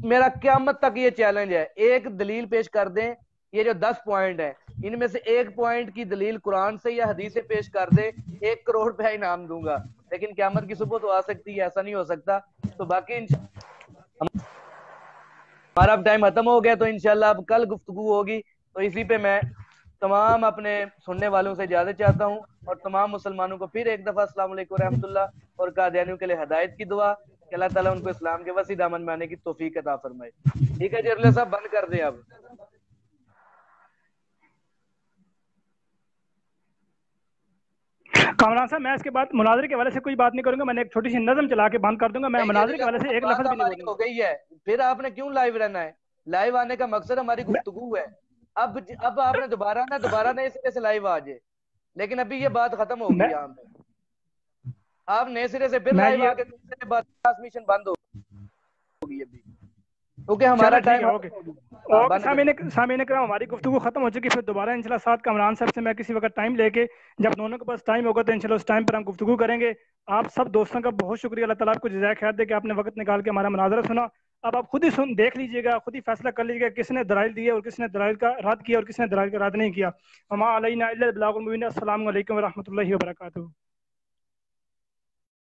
میرا قیامت تک یہ چیلنج ہے، ایک دلیل پیش کر دیں، یہ جو 10 پوائنٹ ہیں ان میں سے ایک پوائنٹ کی دلیل قرآن سے یا حدیث سے پیش کر دے، 1 کروڑ روپے انعام دوں گا، لیکن قیامت کی صبح تو آ سکتی ہے، ایسا نہیں ہو سکتا۔ تو باقی ہمارا اب ٹائم ختم ہو گیا، تو انشاءاللہ اب کل گفتگو ہوگی، تو اسی پہ میں تمام اپنے سننے والوں سے اجازت چاہتا ہوں اور تمام مسلمانوں کو پھر ایک دفعہ السلام علیکم ورحمۃ اللہ، اور قادیانیوں کے لیے ہدایت کی دعا کہ اللہ تعالیٰ ان کو اسلام کے وسیع دامن میں آنے کی توفیق عطا فرمائے۔ ٹھیک ہے جی، ارلے صاحب بند کر دیں اب۔ کامران صاحب میں اس کے بعد مناظرے کے حوالے سے کوئی بات نہیں کروں گا، میں نے ایک چھوٹی سی نظم چلا کے بند کر دوں گا، میں مناظرے کے حوالے سے ایک لفظ بھی نہیں ہماری بولوں ہو گا۔ گئی ہے، پھر آپ نے کیوں لائیو رہنا ہے؟ لائیو آنے کا مقصد ہماری گفتگو ہے، اب آپ نے دوبارہ نئے سرے سے لائیو آ جائے، لیکن ابھی یہ بات ختم ہوگی، یہاں پہ آپ نئے سرے سے پھر لائیو آ کے دوسرے بات ٹرانسمیشن بند ہوگی ابھی، کیونکہ ہمارا ٹھیک ہے، ٹائم اوکے اوکے سامعین کرام، ہماری گفتگو ختم ہو چکی، پھر دوبارہ انشاءاللہ ساتھ کامران صاحب سے میں کسی وقت ٹائم لے کے، جب دونوں کے پاس ٹائم ہوگا تو انشاءاللہ اس ٹائم پر ہم گفتگو کریں گے۔ آپ سب دوستوں کا بہت شکریہ، اللہ تعالیٰ آپ کو جزائے خیر دے کہ آپ نے وقت نکال کے ہمارا مناظرہ سنا۔ اب آپ خود ہی دیکھ لیجئے گا، خود ہی فیصلہ کر لیجئے گا کس نے دلائل دیے اور کس نے دلائل کا رد کیا اور کس نے دلائل کا رد نہیں کیا۔ وما علینا الا البلاغ المبین۔ السلام علیکم ورحمۃ اللہ وبرکاتہ۔